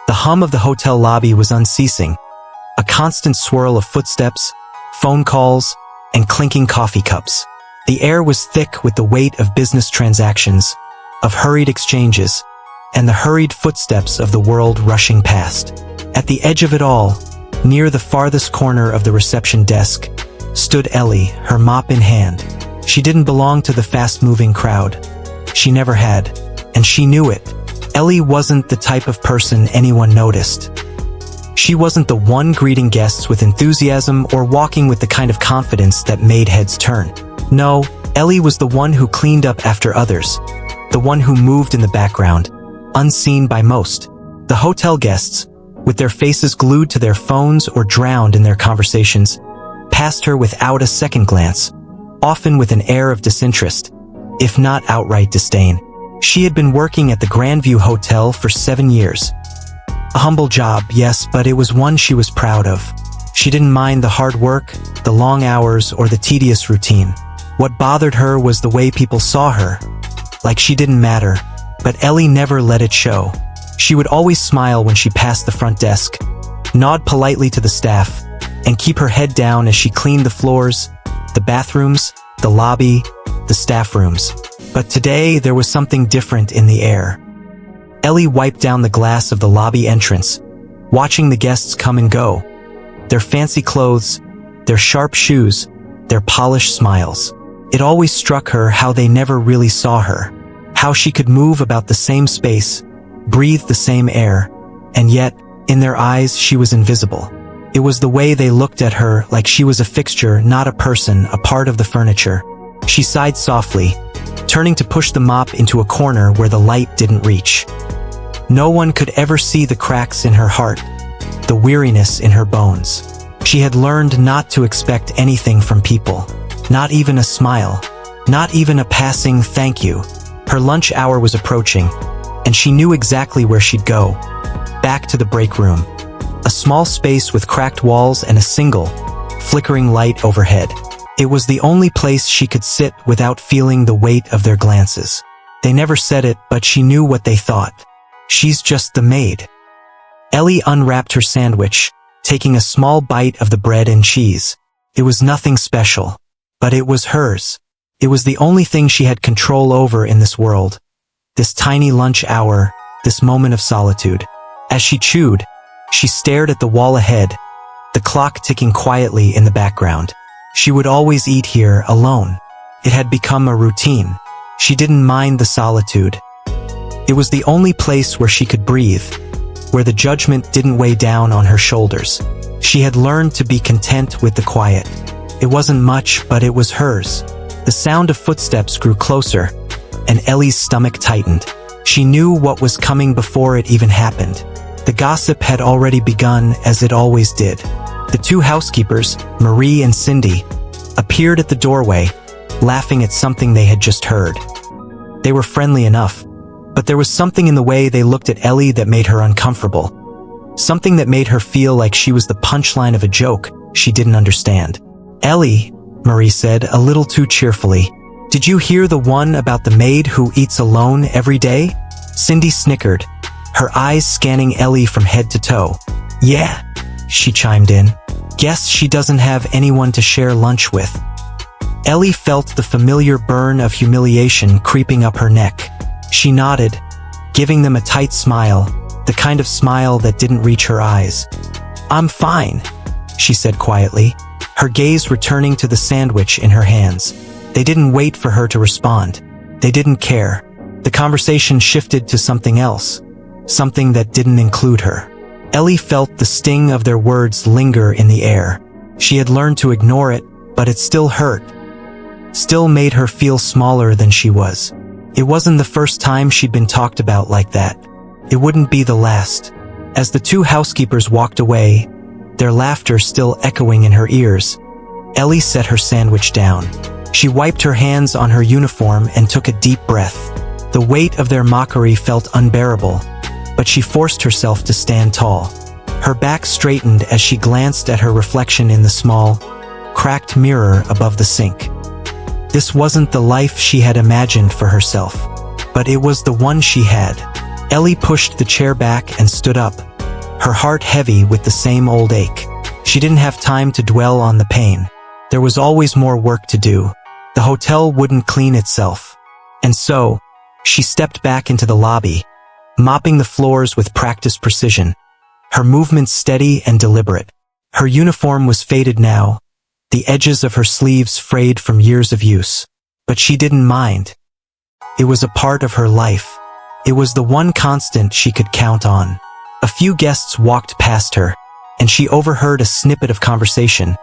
The hum of the hotel lobby was unceasing, a constant swirl of footsteps, phone calls, and clinking coffee cups. The air was thick with the weight of business transactions, of hurried exchanges, and the hurried footsteps of the world rushing past. At the edge of it all, near the farthest corner of the reception desk, stood Ellie, her mop in hand. She didn't belong to the fast-moving crowd. She never had, and she knew it. Ellie wasn't the type of person anyone noticed. She wasn't the one greeting guests with enthusiasm or walking with the kind of confidence that made heads turn. No, Ellie was the one who cleaned up after others, the one who moved in the background, unseen by most. The hotel guests, with their faces glued to their phones or drowned in their conversations, passed her without a second glance, often with an air of disinterest, if not outright disdain. She had been working at the Grandview Hotel for 7 years. A humble job, yes, but it was one she was proud of. She didn't mind the hard work, the long hours, or the tedious routine. What bothered her was the way people saw her, like she didn't matter, but Ellie never let it show. She would always smile when she passed the front desk, nod politely to the staff, and keep her head down as she cleaned the floors, the bathrooms, the lobby, the staff rooms. But today, there was something different in the air. Ellie wiped down the glass of the lobby entrance, watching the guests come and go. Their fancy clothes, their sharp shoes, their polished smiles. It always struck her how they never really saw her, how she could move about the same space, breathe the same air, and yet, in their eyes, she was invisible. It was the way they looked at her like she was a fixture, not a person, a part of the furniture. She sighed softly, turning to push the mop into a corner where the light didn't reach. No one could ever see the cracks in her heart, the weariness in her bones. She had learned not to expect anything from people, not even a smile, not even a passing thank you. Her lunch hour was approaching, and she knew exactly where she'd go. Back to the break room, a small space with cracked walls and a single, flickering light overhead. It was the only place she could sit without feeling the weight of their glances. They never said it, but she knew what they thought. She's just the maid. Ellie unwrapped her sandwich, taking a small bite of the bread and cheese. It was nothing special, but it was hers. It was the only thing she had control over in this world. This tiny lunch hour, this moment of solitude. As she chewed, she stared at the wall ahead, the clock ticking quietly in the background. She would always eat here alone. It had become a routine. She didn't mind the solitude. It was the only place where she could breathe, where the judgment didn't weigh down on her shoulders. She had learned to be content with the quiet. It wasn't much, but it was hers. The sound of footsteps grew closer, and Ellie's stomach tightened. She knew what was coming before it even happened. The gossip had already begun, as it always did. The two housekeepers, Marie and Cindy, appeared at the doorway, laughing at something they had just heard. They were friendly enough, but there was something in the way they looked at Ellie that made her uncomfortable. Something that made her feel like she was the punchline of a joke she didn't understand. "Ellie," Marie said, a little too cheerfully, "did you hear the one about the maid who eats alone every day?" Cindy snickered, her eyes scanning Ellie from head to toe. "Yeah," she chimed in. "Guess she doesn't have anyone to share lunch with." Ellie felt the familiar burn of humiliation creeping up her neck. She nodded, giving them a tight smile, the kind of smile that didn't reach her eyes. "I'm fine," she said quietly, her gaze returning to the sandwich in her hands. They didn't wait for her to respond. They didn't care. The conversation shifted to something else, something that didn't include her. Ellie felt the sting of their words linger in the air. She had learned to ignore it, but it still hurt. Still made her feel smaller than she was. It wasn't the first time she'd been talked about like that. It wouldn't be the last. As the two housekeepers walked away, their laughter still echoing in her ears, Ellie set her sandwich down. She wiped her hands on her uniform and took a deep breath. The weight of their mockery felt unbearable, but she forced herself to stand tall. Her back straightened as she glanced at her reflection in the small, cracked mirror above the sink. This wasn't the life she had imagined for herself, but it was the one she had. Ellie pushed the chair back and stood up, her heart heavy with the same old ache. She didn't have time to dwell on the pain. There was always more work to do. The hotel wouldn't clean itself. And so, she stepped back into the lobby, mopping the floors with practiced precision, her movements steady and deliberate. Her uniform was faded now, the edges of her sleeves frayed from years of use. But she didn't mind. It was a part of her life. It was the one constant she could count on. A few guests walked past her, and she overheard a snippet of conversation.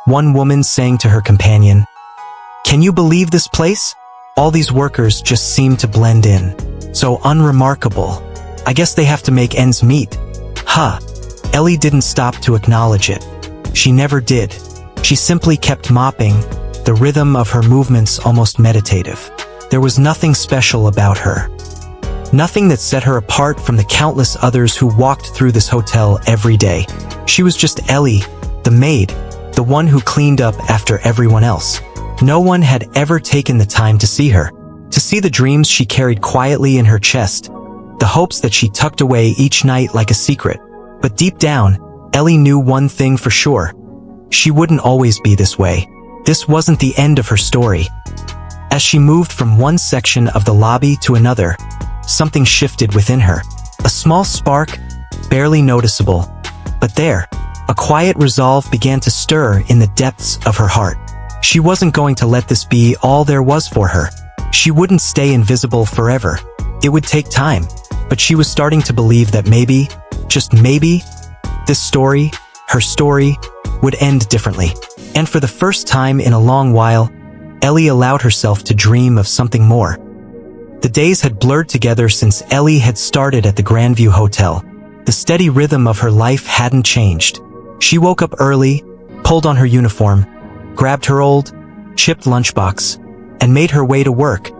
One woman saying to her companion, "Can you believe this place? All these workers just seem to blend in. So unremarkable. I guess they have to make ends meet." Huh. Ellie didn't stop to acknowledge it. She never did. She simply kept mopping, the rhythm of her movements almost meditative. There was nothing special about her. Nothing that set her apart from the countless others who walked through this hotel every day. She was just Ellie, the maid, the one who cleaned up after everyone else. No one had ever taken the time to see her, to see the dreams she carried quietly in her chest, the hopes that she tucked away each night like a secret. But deep down, Ellie knew one thing for sure. She wouldn't always be this way. This wasn't the end of her story. As she moved from one section of the lobby to another, something shifted within her. A small spark, barely noticeable. But there, a quiet resolve began to stir in the depths of her heart. She wasn't going to let this be all there was for her. She wouldn't stay invisible forever. It would take time, but she was starting to believe that maybe, just maybe, this story, her story, would end differently. And for the first time in a long while, Ellie allowed herself to dream of something more. The days had blurred together since Ellie had started at the Grandview Hotel. The steady rhythm of her life hadn't changed. She woke up early, pulled on her uniform, grabbed her old, chipped lunchbox, and made her way to work,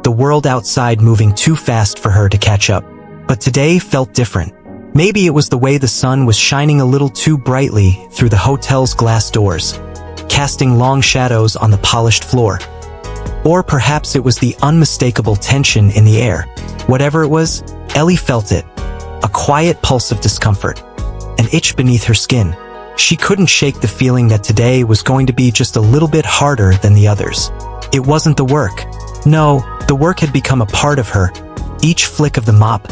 the world outside moving too fast for her to catch up. But today felt different. Maybe it was the way the sun was shining a little too brightly through the hotel's glass doors, casting long shadows on the polished floor. Or perhaps it was the unmistakable tension in the air. Whatever it was, Ellie felt it. A quiet pulse of discomfort, an itch beneath her skin. She couldn't shake the feeling that today was going to be just a little bit harder than the others. It wasn't the work. No, the work had become a part of her. Each flick of the mop,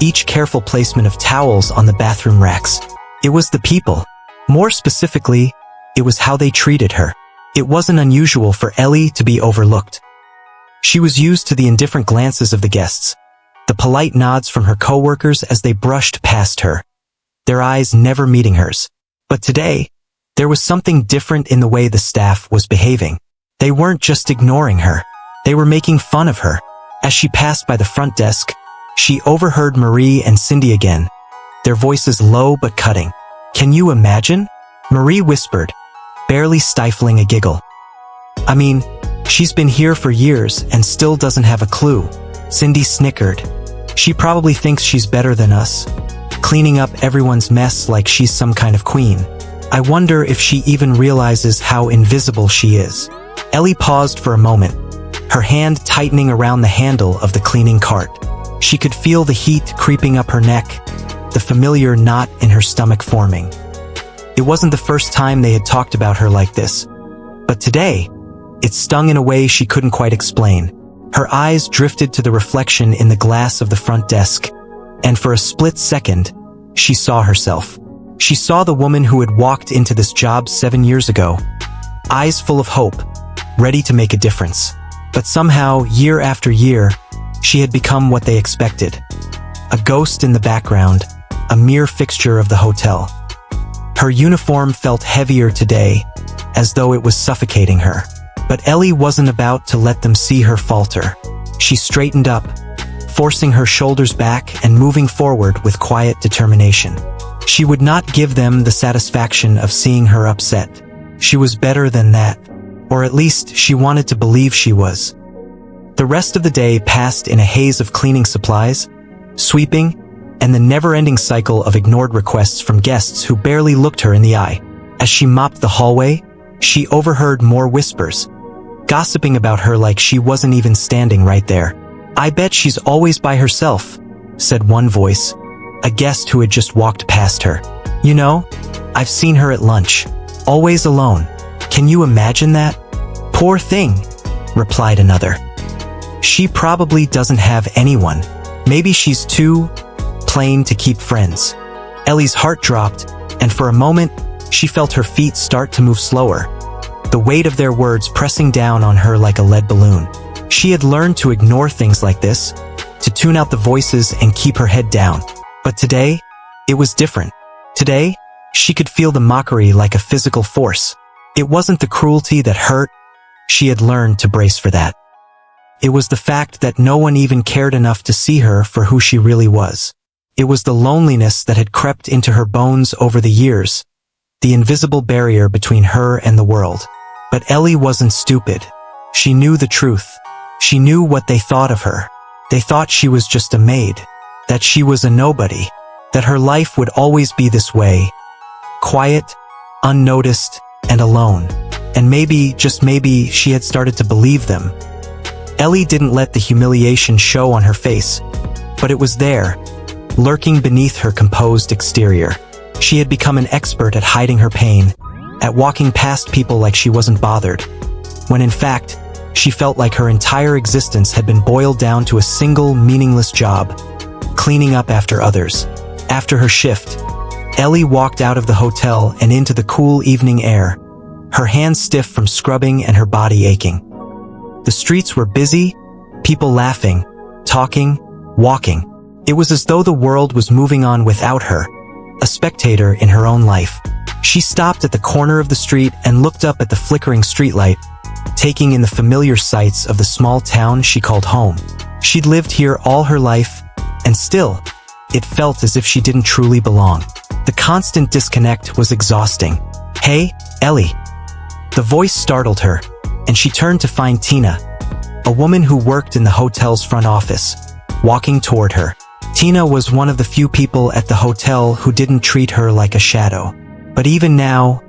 each careful placement of towels on the bathroom racks. It was the people. More specifically, it was how they treated her. It wasn't unusual for Ellie to be overlooked. She was used to the indifferent glances of the guests, the polite nods from her coworkers as they brushed past her, their eyes never meeting hers. But today, there was something different in the way the staff was behaving. They weren't just ignoring her. They were making fun of her. As she passed by the front desk, she overheard Marie and Cindy again, their voices low but cutting. "Can you imagine?" Marie whispered, barely stifling a giggle. "I mean, she's been here for years and still doesn't have a clue." Cindy snickered. "She probably thinks she's better than us, cleaning up everyone's mess like she's some kind of queen. I wonder if she even realizes how invisible she is." Ellie paused for a moment, her hand tightening around the handle of the cleaning cart. She could feel the heat creeping up her neck, the familiar knot in her stomach forming. It wasn't the first time they had talked about her like this, but today, it stung in a way she couldn't quite explain. Her eyes drifted to the reflection in the glass of the front desk, and for a split second, she saw herself. She saw the woman who had walked into this job 7 years ago, eyes full of hope, ready to make a difference. But somehow, year after year, she had become what they expected. A ghost in the background, a mere fixture of the hotel. Her uniform felt heavier today, as though it was suffocating her. But Ellie wasn't about to let them see her falter. She straightened up, forcing her shoulders back and moving forward with quiet determination. She would not give them the satisfaction of seeing her upset. She was better than that, or at least she wanted to believe she was. The rest of the day passed in a haze of cleaning supplies, sweeping, and the never-ending cycle of ignored requests from guests who barely looked her in the eye. As she mopped the hallway, she overheard more whispers, gossiping about her like she wasn't even standing right there. "I bet she's always by herself," said one voice, a guest who had just walked past her. "You know, I've seen her at lunch. Always alone. Can you imagine that?" "Poor thing," replied another. "She probably doesn't have anyone. Maybe she's too plain to keep friends." Ellie's heart dropped, and for a moment, she felt her feet start to move slower, the weight of their words pressing down on her like a lead balloon. She had learned to ignore things like this, to tune out the voices and keep her head down. But today, it was different. Today, she could feel the mockery like a physical force. It wasn't the cruelty that hurt. She had learned to brace for that. It was the fact that no one even cared enough to see her for who she really was. It was the loneliness that had crept into her bones over the years, the invisible barrier between her and the world. But Ellie wasn't stupid. She knew the truth. She knew what they thought of her. They thought she was just a maid, that she was a nobody, that her life would always be this way, quiet, unnoticed, and alone. And maybe, just maybe, she had started to believe them. Ellie didn't let the humiliation show on her face, but it was there, lurking beneath her composed exterior. She had become an expert at hiding her pain, at walking past people like she wasn't bothered, when in fact, she felt like her entire existence had been boiled down to a single meaningless job, cleaning up after others. After her shift, Ellie walked out of the hotel and into the cool evening air, her hands stiff from scrubbing and her body aching. The streets were busy, people laughing, talking, walking. It was as though the world was moving on without her, a spectator in her own life. She stopped at the corner of the street and looked up at the flickering streetlight, taking in the familiar sights of the small town she called home. She'd lived here all her life, and still, it felt as if she didn't truly belong. The constant disconnect was exhausting. "Hey, Ellie." The voice startled her, and she turned to find Tina, a woman who worked in the hotel's front office, walking toward her. Tina was one of the few people at the hotel who didn't treat her like a shadow. But even now,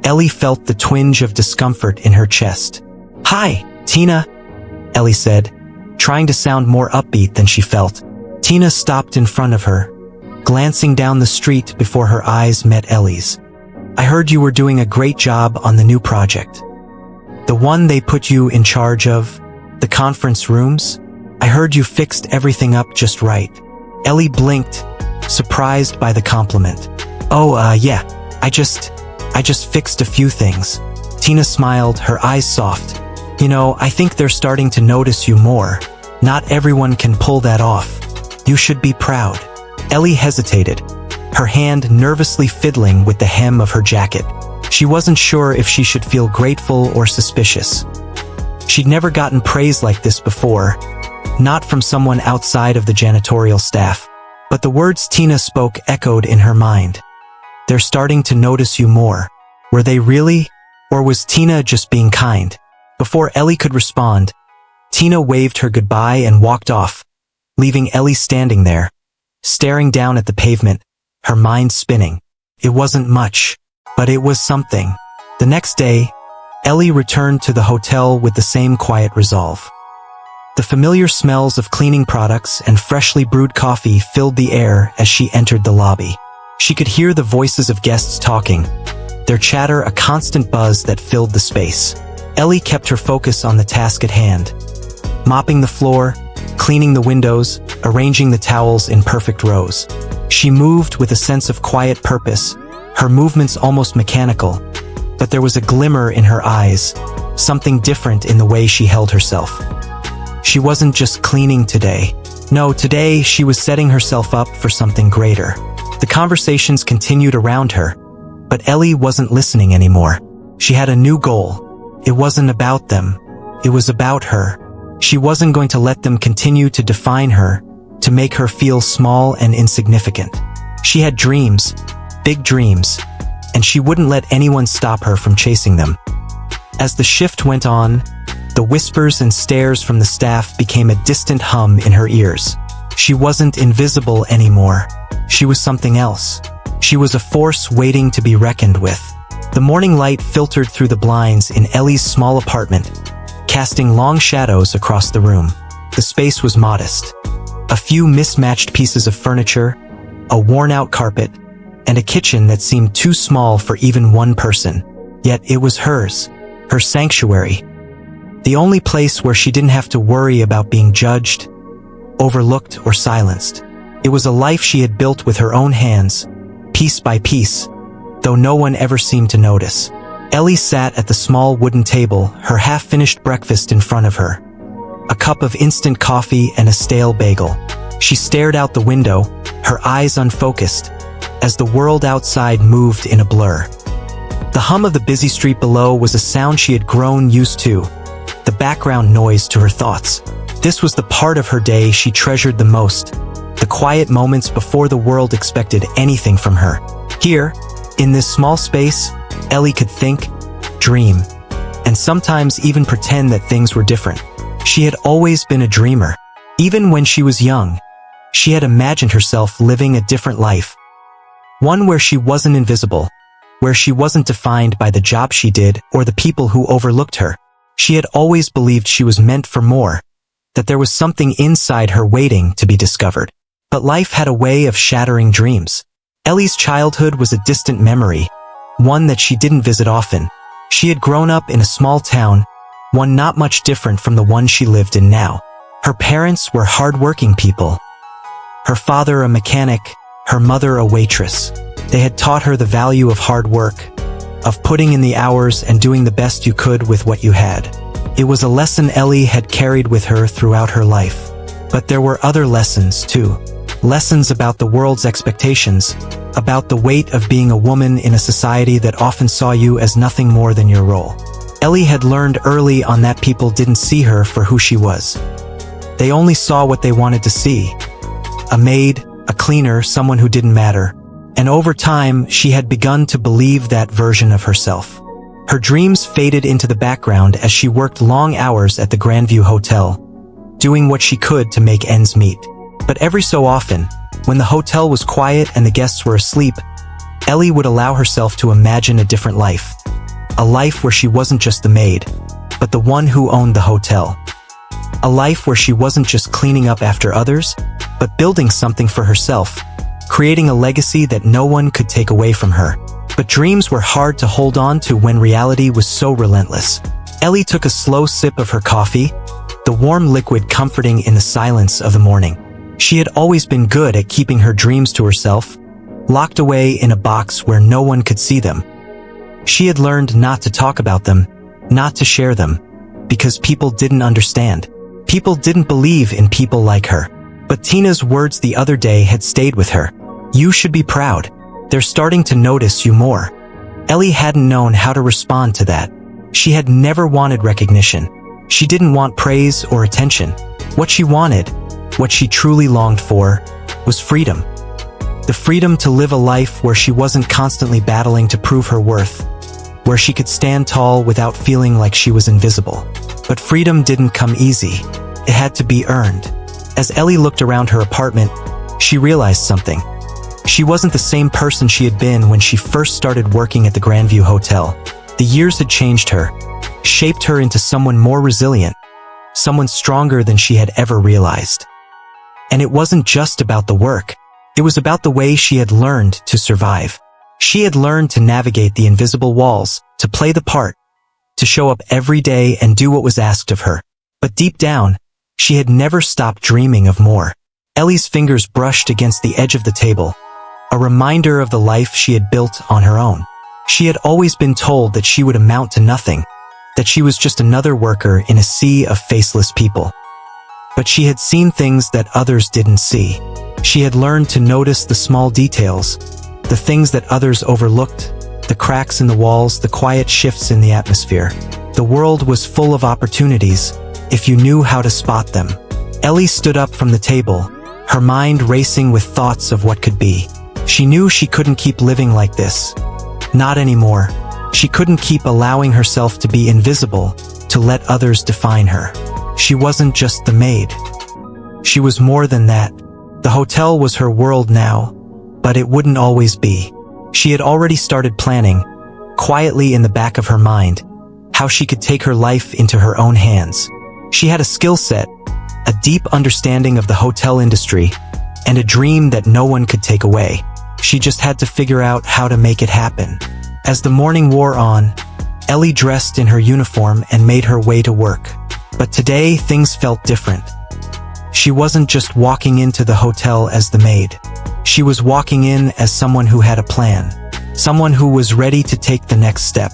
Ellie felt the twinge of discomfort in her chest. "Hi, Tina," Ellie said, trying to sound more upbeat than she felt. Tina stopped in front of her, glancing down the street before her eyes met Ellie's. "I heard you were doing a great job on the new project. The one they put you in charge of, the conference rooms? I heard you fixed everything up just right." Ellie blinked, surprised by the compliment. "Oh, yeah, I just fixed a few things." Tina smiled, her eyes soft. "You know, I think they're starting to notice you more. Not everyone can pull that off. You should be proud." Ellie hesitated, her hand nervously fiddling with the hem of her jacket. She wasn't sure if she should feel grateful or suspicious. She'd never gotten praise like this before, not from someone outside of the janitorial staff. But the words Tina spoke echoed in her mind. "They're starting to notice you more." Were they really? Or was Tina just being kind? Before Ellie could respond, Tina waved her goodbye and walked off, leaving Ellie standing there, staring down at the pavement, her mind spinning. It wasn't much, but it was something. The next day, Ellie returned to the hotel with the same quiet resolve. The familiar smells of cleaning products and freshly brewed coffee filled the air as she entered the lobby. She could hear the voices of guests talking, their chatter a constant buzz that filled the space. Ellie kept her focus on the task at hand, mopping the floor, cleaning the windows, arranging the towels in perfect rows. She moved with a sense of quiet purpose, her movements almost mechanical, but there was a glimmer in her eyes, something different in the way she held herself. She wasn't just cleaning today. No, today she was setting herself up for something greater. The conversations continued around her, but Ellie wasn't listening anymore. She had a new goal. It wasn't about them. It was about her. She wasn't going to let them continue to define her, to make her feel small and insignificant. She had dreams, big dreams, and she wouldn't let anyone stop her from chasing them. As the shift went on, the whispers and stares from the staff became a distant hum in her ears. She wasn't invisible anymore. She was something else. She was a force waiting to be reckoned with. The morning light filtered through the blinds in Ellie's small apartment, casting long shadows across the room. The space was modest. A few mismatched pieces of furniture, a worn-out carpet, and a kitchen that seemed too small for even one person. Yet it was hers, her sanctuary. The only place where she didn't have to worry about being judged, overlooked, or silenced. It was a life she had built with her own hands, piece by piece, though no one ever seemed to notice. Ellie sat at the small wooden table, her half-finished breakfast in front of her. A cup of instant coffee and a stale bagel. She stared out the window, her eyes unfocused, as the world outside moved in a blur. The hum of the busy street below was a sound she had grown used to, the background noise to her thoughts. This was the part of her day she treasured the most, the quiet moments before the world expected anything from her. Here, in this small space, Ellie could think, dream, and sometimes even pretend that things were different. She had always been a dreamer. Even when she was young, she had imagined herself living a different life. One where she wasn't invisible, where she wasn't defined by the job she did or the people who overlooked her. She had always believed she was meant for more, that there was something inside her waiting to be discovered. But life had a way of shattering dreams. Ellie's childhood was a distant memory, one that she didn't visit often. She had grown up in a small town, one not much different from the one she lived in now. Her parents were hard-working people. Her father a mechanic, her mother a waitress. They had taught her the value of hard work, of putting in the hours and doing the best you could with what you had. It was a lesson Ellie had carried with her throughout her life. But there were other lessons, too. Lessons about the world's expectations, about the weight of being a woman in a society that often saw you as nothing more than your role. Ellie had learned early on that people didn't see her for who she was. They only saw what they wanted to see. A maid, a cleaner, someone who didn't matter. And over time, she had begun to believe that version of herself. Her dreams faded into the background as she worked long hours at the Grandview Hotel, doing what she could to make ends meet. But every so often, when the hotel was quiet and the guests were asleep, Ellie would allow herself to imagine a different life. A life where she wasn't just the maid, but the one who owned the hotel. A life where she wasn't just cleaning up after others, but building something for herself, creating a legacy that no one could take away from her. But dreams were hard to hold on to when reality was so relentless. Ellie took a slow sip of her coffee, the warm liquid comforting in the silence of the morning. She had always been good at keeping her dreams to herself, locked away in a box where no one could see them. She had learned not to talk about them, not to share them, because people didn't understand. People didn't believe in people like her. But Tina's words the other day had stayed with her. You should be proud. They're starting to notice you more. Ellie hadn't known how to respond to that. She had never wanted recognition. She didn't want praise or attention. What she wanted, what she truly longed for, was freedom. The freedom to live a life where she wasn't constantly battling to prove her worth, where she could stand tall without feeling like she was invisible. But freedom didn't come easy. It had to be earned. As Ellie looked around her apartment, she realized something. She wasn't the same person she had been when she first started working at the Grandview Hotel. The years had changed her, shaped her into someone more resilient, someone stronger than she had ever realized. And it wasn't just about the work. It was about the way she had learned to survive. She had learned to navigate the invisible walls, to play the part, to show up every day and do what was asked of her. But deep down, she had never stopped dreaming of more. Ellie's fingers brushed against the edge of the table, a reminder of the life she had built on her own. She had always been told that she would amount to nothing, that she was just another worker in a sea of faceless people. But she had seen things that others didn't see. She had learned to notice the small details, the things that others overlooked, the cracks in the walls, the quiet shifts in the atmosphere. The world was full of opportunities, if you knew how to spot them. Ellie stood up from the table, her mind racing with thoughts of what could be. She knew she couldn't keep living like this. Not anymore. She couldn't keep allowing herself to be invisible, to let others define her. She wasn't just the maid. She was more than that. The hotel was her world now, but it wouldn't always be. She had already started planning, quietly in the back of her mind, how she could take her life into her own hands. She had a skill set, a deep understanding of the hotel industry, and a dream that no one could take away. She just had to figure out how to make it happen. As the morning wore on, Ellie dressed in her uniform and made her way to work. But today, things felt different. She wasn't just walking into the hotel as the maid. She was walking in as someone who had a plan. Someone who was ready to take the next step.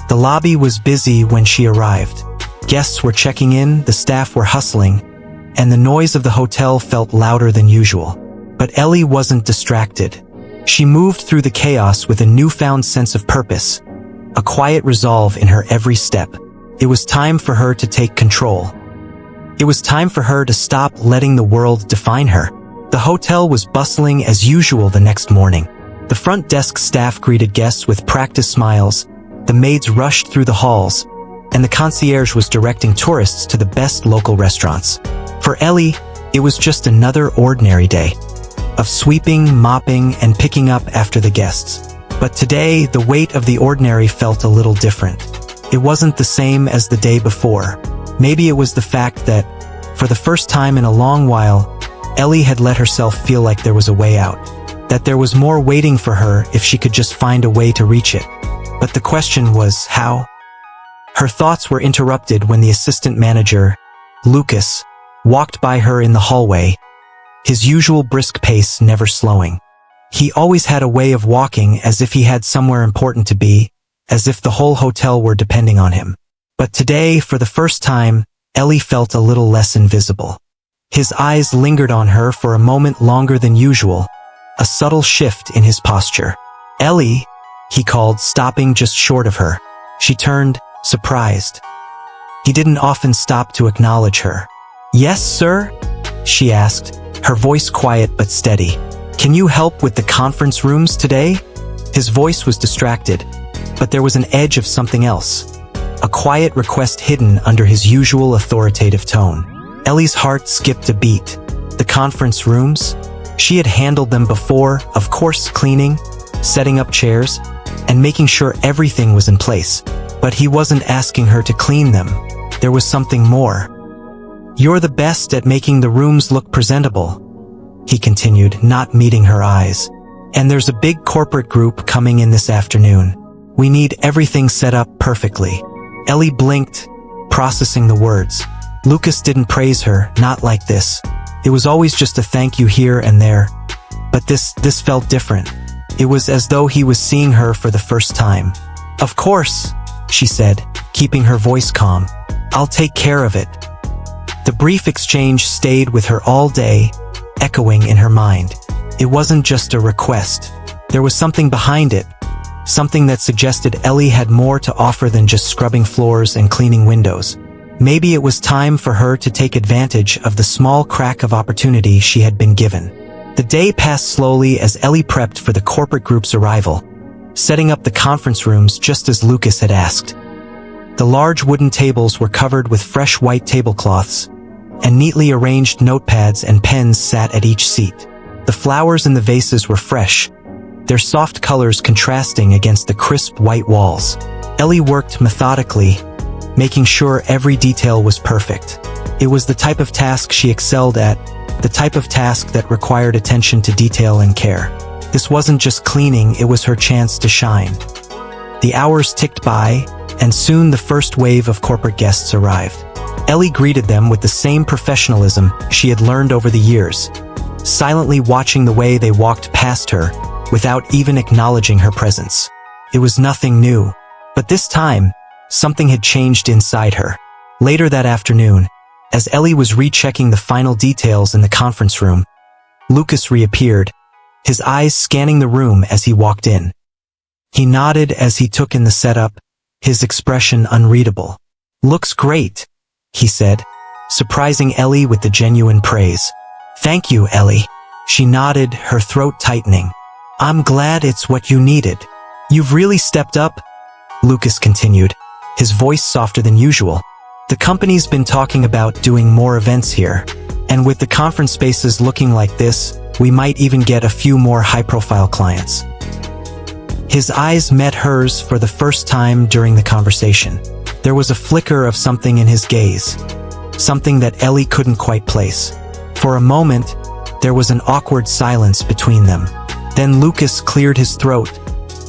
The lobby was busy when she arrived. Guests were checking in, the staff were hustling, and the noise of the hotel felt louder than usual. But Ellie wasn't distracted. She moved through the chaos with a newfound sense of purpose, a quiet resolve in her every step. It was time for her to take control. It was time for her to stop letting the world define her. The hotel was bustling as usual the next morning. The front desk staff greeted guests with practiced smiles, the maids rushed through the halls, and the concierge was directing tourists to the best local restaurants. For Ellie, it was just another ordinary day of sweeping, mopping, and picking up after the guests. But today, the weight of the ordinary felt a little different. It wasn't the same as the day before. Maybe it was the fact that, for the first time in a long while, Ellie had let herself feel like there was a way out, that there was more waiting for her if she could just find a way to reach it. But the question was, how? Her thoughts were interrupted when the assistant manager, Lucas, walked by her in the hallway, his usual brisk pace never slowing. He always had a way of walking as if he had somewhere important to be, as if the whole hotel were depending on him. But today, for the first time, Ellie felt a little less invisible. His eyes lingered on her for a moment longer than usual, a subtle shift in his posture. "Ellie," he called, stopping just short of her. She turned, surprised. He didn't often stop to acknowledge her. "Yes, sir?" she asked, her voice quiet but steady. "Can you help with the conference rooms today?" His voice was distracted, but there was an edge of something else, a quiet request hidden under his usual authoritative tone. Ellie's heart skipped a beat. The conference rooms? She had handled them before, of course, cleaning, setting up chairs, and making sure everything was in place. But he wasn't asking her to clean them. There was something more. "You're the best at making the rooms look presentable," he continued, not meeting her eyes. "And there's a big corporate group coming in this afternoon. We need everything set up perfectly." Ellie blinked, processing the words. Lucas didn't praise her, not like this. It was always just a thank you here and there. But this felt different. It was as though he was seeing her for the first time. "Of course," she said, keeping her voice calm. "I'll take care of it." The brief exchange stayed with her all day, echoing in her mind. It wasn't just a request. There was something behind it, something that suggested Ellie had more to offer than just scrubbing floors and cleaning windows. Maybe it was time for her to take advantage of the small crack of opportunity she had been given. The day passed slowly as Ellie prepped for the corporate group's arrival, setting up the conference rooms just as Lucas had asked. The large wooden tables were covered with fresh white tablecloths, and neatly arranged notepads and pens sat at each seat. The flowers in the vases were fresh, their soft colors contrasting against the crisp white walls. Ellie worked methodically, making sure every detail was perfect. It was the type of task she excelled at, the type of task that required attention to detail and care. This wasn't just cleaning, it was her chance to shine. The hours ticked by, and soon the first wave of corporate guests arrived. Ellie greeted them with the same professionalism she had learned over the years, silently watching the way they walked past her without even acknowledging her presence. It was nothing new, but this time, something had changed inside her. Later that afternoon, as Ellie was rechecking the final details in the conference room, Lucas reappeared, his eyes scanning the room as he walked in. He nodded as he took in the setup, his expression unreadable. "Looks great," he said, surprising Ellie with the genuine praise. "Thank you, Ellie." She nodded, her throat tightening. "I'm glad it's what you needed. You've really stepped up," Lucas continued, his voice softer than usual. "The company's been talking about doing more events here, and with the conference spaces looking like this, we might even get a few more high-profile clients." His eyes met hers for the first time during the conversation. There was a flicker of something in his gaze, something that Ellie couldn't quite place. For a moment, There was an awkward silence between them. Then Lucas cleared his throat,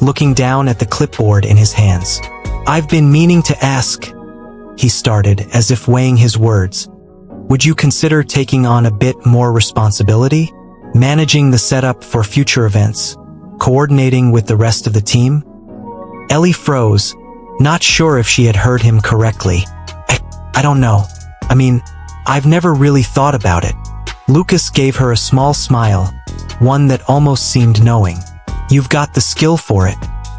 looking down at the clipboard in his hands. "I've been meaning to ask," he started, as if weighing his words. "Would you consider taking on a bit more responsibility? Managing the setup for future events? Coordinating with the rest of the team?" Ellie froze, not sure if she had heard him correctly. I don't know. I mean, I've never really thought about it." Lucas gave her a small smile, one that almost seemed knowing. "You've got the skill for it,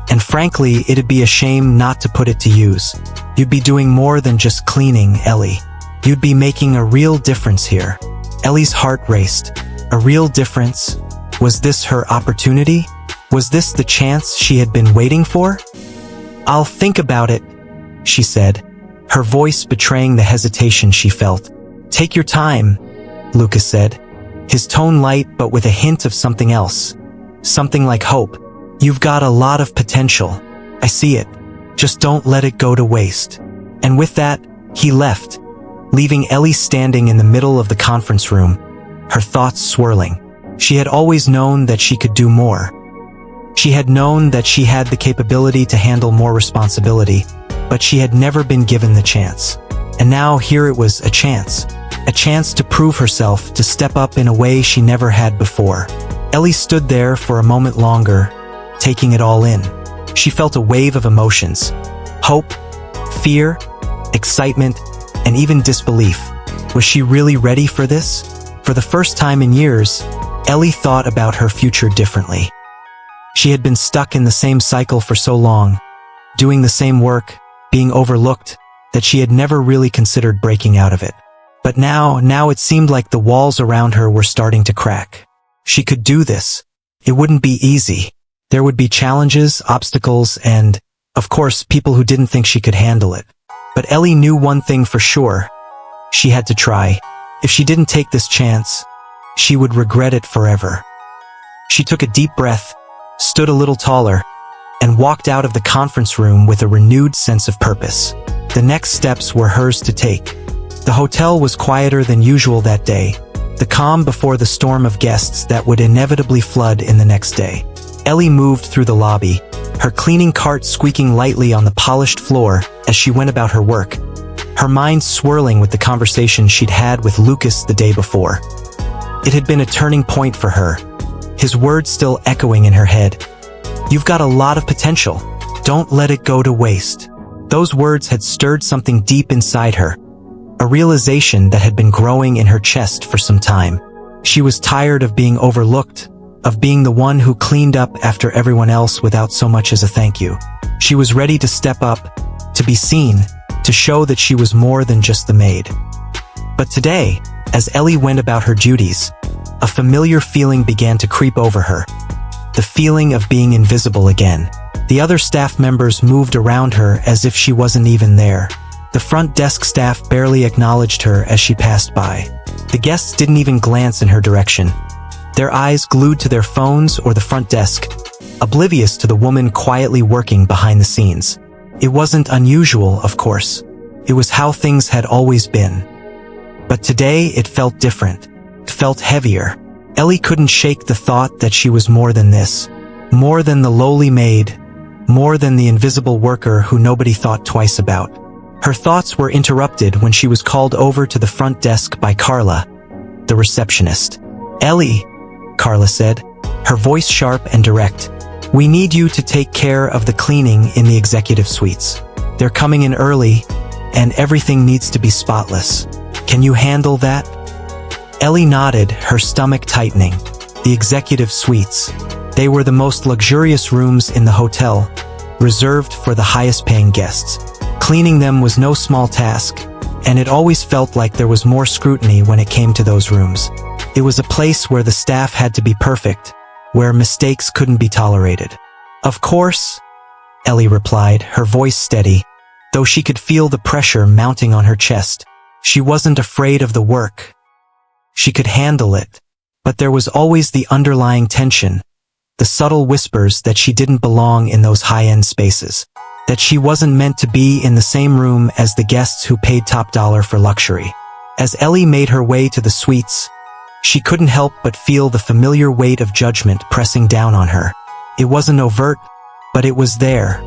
and frankly, it'd be a shame not to put it to use. You'd be doing more than just cleaning, Ellie. You'd be making a real difference here." Ellie's heart raced. A real difference? Was this her opportunity? Was this the chance she had been waiting for? "I'll think about it," she said, her voice betraying the hesitation she felt. "Take your time," Lucas said, his tone light but with a hint of something else. Something like hope. "You've got a lot of potential. I see it. Just don't let it go to waste." And with that, he left, leaving Ellie standing in the middle of the conference room, her thoughts swirling. She had always known that she could do more. She had known that she had the capability to handle more responsibility, but she had never been given the chance. And now here it was, a chance to prove herself, to step up in a way she never had before. Ellie stood there for a moment longer, taking it all in. She felt a wave of emotions: hope, fear, excitement, and even disbelief. Was she really ready for this? For the first time in years, Ellie thought about her future differently. She had been stuck in the same cycle for so long, doing the same work, being overlooked, that she had never really considered breaking out of it. But now it seemed like the walls around her were starting to crack. She could do this. It wouldn't be easy. There would be challenges, obstacles, and, of course, people who didn't think she could handle it. But Ellie knew one thing for sure. She had to try. If she didn't take this chance, she would regret it forever. She took a deep breath, stood a little taller, and walked out of the conference room with a renewed sense of purpose. The next steps were hers to take. The hotel was quieter than usual that day, the calm before the storm of guests that would inevitably flood in the next day. Ellie moved through the lobby, her cleaning cart squeaking lightly on the polished floor as she went about her work, her mind swirling with the conversation she'd had with Lucas the day before. It had been a turning point for her, his words still echoing in her head. "You've got a lot of potential. Don't let it go to waste." Those words had stirred something deep inside her, a realization that had been growing in her chest for some time. She was tired of being overlooked, of being the one who cleaned up after everyone else without so much as a thank you. She was ready to step up, to be seen, to show that she was more than just the maid. But today, as Ellie went about her duties, a familiar feeling began to creep over her. The feeling of being invisible again. The other staff members moved around her as if she wasn't even there. The front desk staff barely acknowledged her as she passed by. The guests didn't even glance in her direction, their eyes glued to their phones or the front desk, oblivious to the woman quietly working behind the scenes. It wasn't unusual, of course. It was how things had always been. But today it felt different. It felt heavier. Ellie couldn't shake the thought that she was more than this. More than the lowly maid. More than the invisible worker who nobody thought twice about. Her thoughts were interrupted when she was called over to the front desk by Carla, the receptionist. "Ellie," Carla said, her voice sharp and direct, "we need you to take care of the cleaning in the executive suites. They're coming in early, and everything needs to be spotless. Can you handle that?" Ellie nodded, her stomach tightening. The executive suites. They were the most luxurious rooms in the hotel, reserved for the highest-paying guests. Cleaning them was no small task, and it always felt like there was more scrutiny when it came to those rooms. It was a place where the staff had to be perfect, where mistakes couldn't be tolerated. "Of course," Ellie replied, her voice steady, though she could feel the pressure mounting on her chest. She wasn't afraid of the work. She could handle it, but there was always the underlying tension, the subtle whispers that she didn't belong in those high-end spaces, that she wasn't meant to be in the same room as the guests who paid top dollar for luxury. As Ellie made her way to the suites, She couldn't help but feel the familiar weight of judgment pressing down on her. It wasn't overt, but it was there,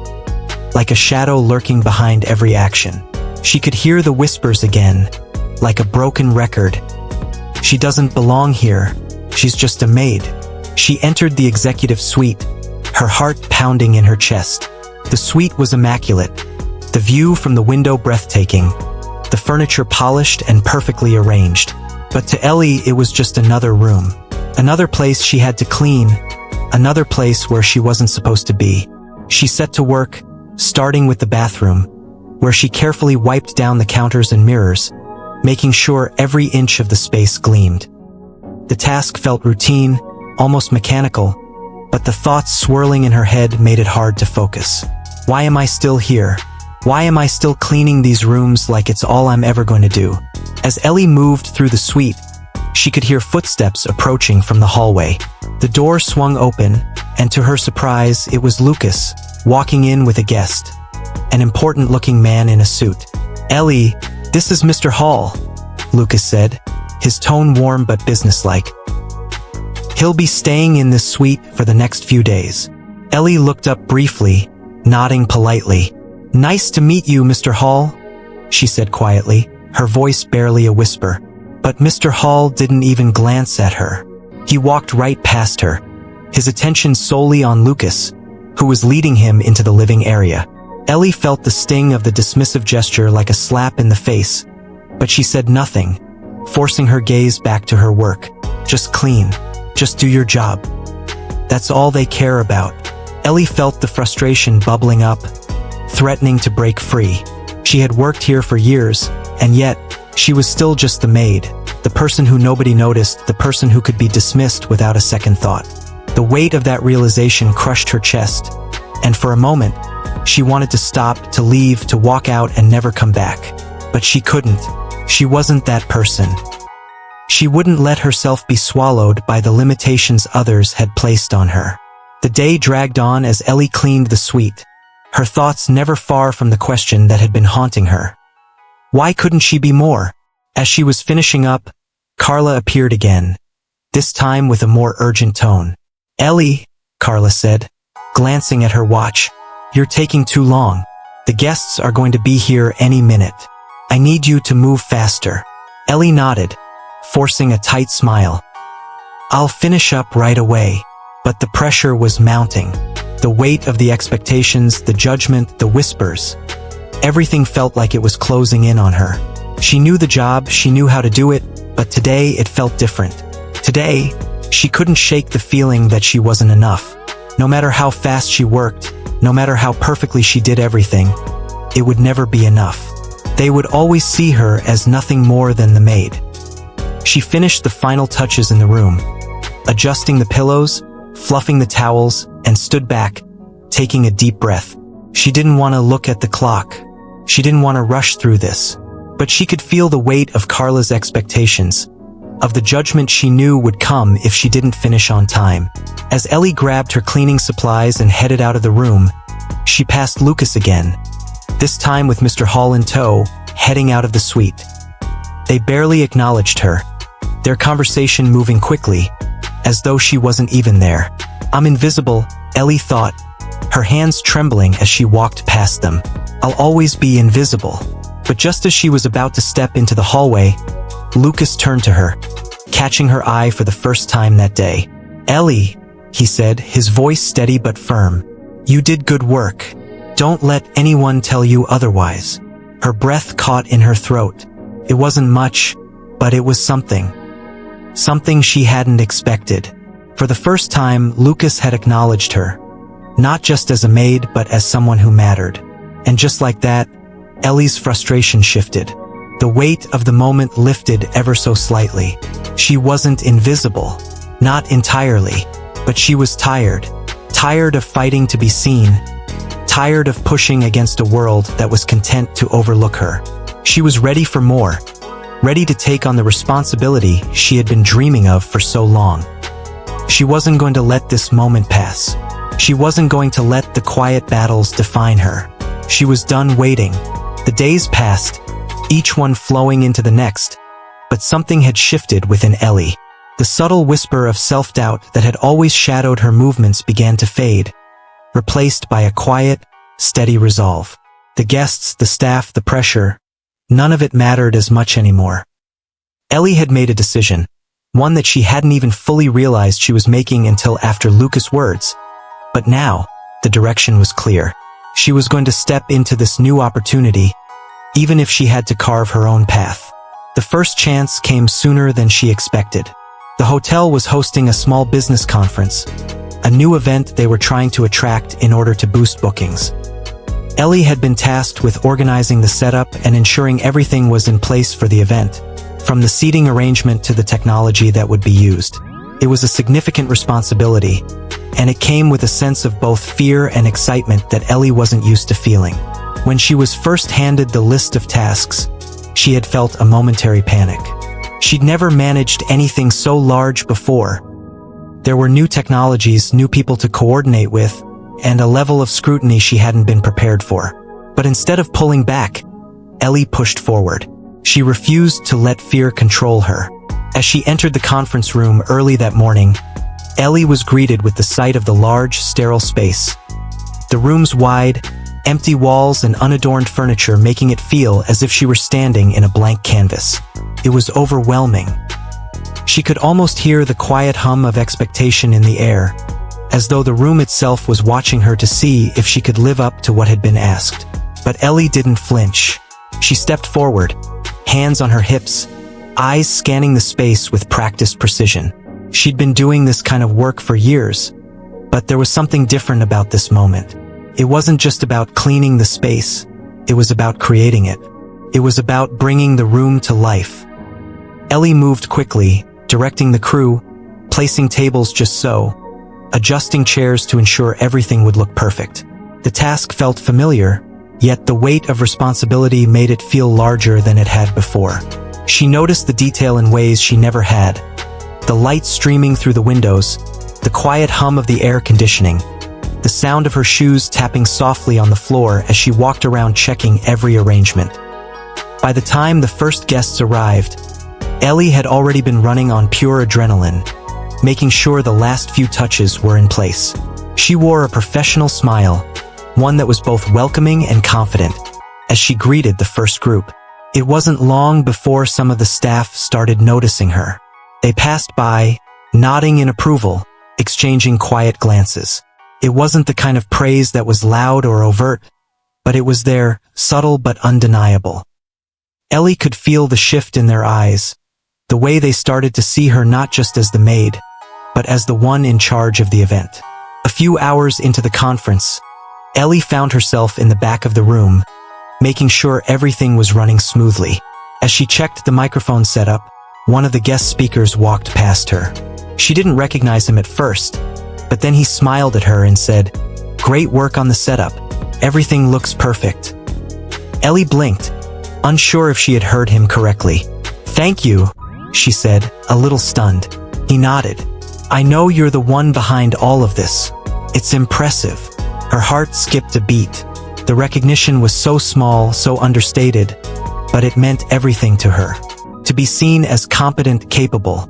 like a shadow lurking behind every action. She could hear the whispers again, like a broken record. She doesn't belong here. She's just a maid. She entered the executive suite, her heart pounding in her chest. The suite was immaculate, the view from the window breathtaking, the furniture polished and perfectly arranged. But to Ellie, it was just another room. Another place she had to clean. Another place where she wasn't supposed to be. She set to work, starting with the bathroom, where she carefully wiped down the counters and mirrors, making sure every inch of the space gleamed. The task felt routine, almost mechanical, but the thoughts swirling in her head made it hard to focus. Why am I still here? Why am I still cleaning these rooms like it's all I'm ever going to do? As Ellie moved through the suite, she could hear footsteps approaching from the hallway. The door swung open, and to her surprise, it was Lucas, walking in with a guest. An important-looking man in a suit. "Ellie, this is Mr. Hall," Lucas said, his tone warm but businesslike. "He'll be staying in this suite for the next few days." Ellie looked up briefly, nodding politely. "Nice to meet you, Mr. Hall," she said quietly, her voice barely a whisper. But Mr. Hall didn't even glance at her. He walked right past her, his attention solely on Lucas, who was leading him into the living area. Ellie felt the sting of the dismissive gesture like a slap in the face, but she said nothing, forcing her gaze back to her work. Just clean. Just do your job. That's all they care about. Ellie felt the frustration bubbling up, threatening to break free. She had worked here for years, and yet, she was still just the maid, the person who nobody noticed, the person who could be dismissed without a second thought. The weight of that realization crushed her chest, and for a moment, she wanted to stop, to leave, to walk out and never come back. But she couldn't. She wasn't that person. She wouldn't let herself be swallowed by the limitations others had placed on her. The day dragged on as Ellie cleaned the suite, her thoughts never far from the question that had been haunting her. Why couldn't she be more? As she was finishing up, Carla appeared again, this time with a more urgent tone. "Ellie," Carla said, glancing at her watch, "you're taking too long. The guests are going to be here any minute. I need you to move faster." Ellie nodded, forcing a tight smile. "I'll finish up right away." But the pressure was mounting. The weight of the expectations, the judgment, the whispers. Everything felt like it was closing in on her. She knew the job, she knew how to do it, but today it felt different. Today, she couldn't shake the feeling that she wasn't enough. No matter how fast she worked, no matter how perfectly she did everything, it would never be enough. They would always see her as nothing more than the maid. She finished the final touches in the room, adjusting the pillows, fluffing the towels, and stood back, taking a deep breath. She didn't want to look at the clock. She didn't want to rush through this. But she could feel the weight of Carla's expectations, of the judgment she knew would come if she didn't finish on time. As Ellie grabbed her cleaning supplies and headed out of the room, she passed Lucas again, this time with Mr. Hall in tow, heading out of the suite. They barely acknowledged her, their conversation moving quickly, as though she wasn't even there. "I'm invisible," Ellie thought, her hands trembling as she walked past them. "I'll always be invisible." But just as she was about to step into the hallway, Lucas turned to her, catching her eye for the first time that day. "Ellie," he said, his voice steady but firm, "you did good work. Don't let anyone tell you otherwise." Her breath caught in her throat. It wasn't much, but it was something. Something she hadn't expected. For the first time, Lucas had acknowledged her, not just as a maid, but as someone who mattered. And just like that, Ellie's frustration shifted. The weight of the moment lifted ever so slightly. She wasn't invisible. Not entirely. But she was tired. Tired of fighting to be seen. Tired of pushing against a world that was content to overlook her. She was ready for more. Ready to take on the responsibility she had been dreaming of for so long. She wasn't going to let this moment pass. She wasn't going to let the quiet battles define her. She was done waiting. The days passed, each one flowing into the next, but something had shifted within Ellie. The subtle whisper of self-doubt that had always shadowed her movements began to fade, replaced by a quiet, steady resolve. The guests, the staff, the pressure, none of it mattered as much anymore. Ellie had made a decision, one that she hadn't even fully realized she was making until after Lucas' words. But now, the direction was clear. She was going to step into this new opportunity, even if she had to carve her own path. The first chance came sooner than she expected. The hotel was hosting a small business conference, a new event they were trying to attract in order to boost bookings. Ellie had been tasked with organizing the setup and ensuring everything was in place for the event, from the seating arrangement to the technology that would be used. It was a significant responsibility, and it came with a sense of both fear and excitement that Ellie wasn't used to feeling. When she was first handed the list of tasks, she had felt a momentary panic. She'd never managed anything so large before. There were new technologies, new people to coordinate with, and a level of scrutiny she hadn't been prepared for. But instead of pulling back, Ellie pushed forward. She refused to let fear control her. As she entered the conference room early that morning, Ellie was greeted with the sight of the large, sterile space. The room's wide, empty walls and unadorned furniture making it feel as if she were standing in a blank canvas. It was overwhelming. She could almost hear the quiet hum of expectation in the air, as though the room itself was watching her to see if she could live up to what had been asked. But Ellie didn't flinch. She stepped forward, hands on her hips, eyes scanning the space with practiced precision. She'd been doing this kind of work for years, but there was something different about this moment. It wasn't just about cleaning the space, it was about creating it. It was about bringing the room to life. Ellie moved quickly, directing the crew, placing tables just so, adjusting chairs to ensure everything would look perfect. The task felt familiar, yet the weight of responsibility made it feel larger than it had before. She noticed the detail in ways she never had. The light streaming through the windows, the quiet hum of the air conditioning, the sound of her shoes tapping softly on the floor as she walked around checking every arrangement. By the time the first guests arrived, Ellie had already been running on pure adrenaline, making sure the last few touches were in place. She wore a professional smile, one that was both welcoming and confident, as she greeted the first group. It wasn't long before some of the staff started noticing her. They passed by, nodding in approval, exchanging quiet glances. It wasn't the kind of praise that was loud or overt, but it was there, subtle but undeniable. Ellie could feel the shift in their eyes, the way they started to see her not just as the maid, but as the one in charge of the event. A few hours into the conference, Ellie found herself in the back of the room, making sure everything was running smoothly. As she checked the microphone setup, one of the guest speakers walked past her. She didn't recognize him at first, but then he smiled at her and said, "Great work on the setup. Everything looks perfect." Ellie blinked, unsure if she had heard him correctly. "Thank you," she said, a little stunned. He nodded. "I know you're the one behind all of this. It's impressive." Her heart skipped a beat. The recognition was so small, so understated, but it meant everything to her. To be seen as competent, capable.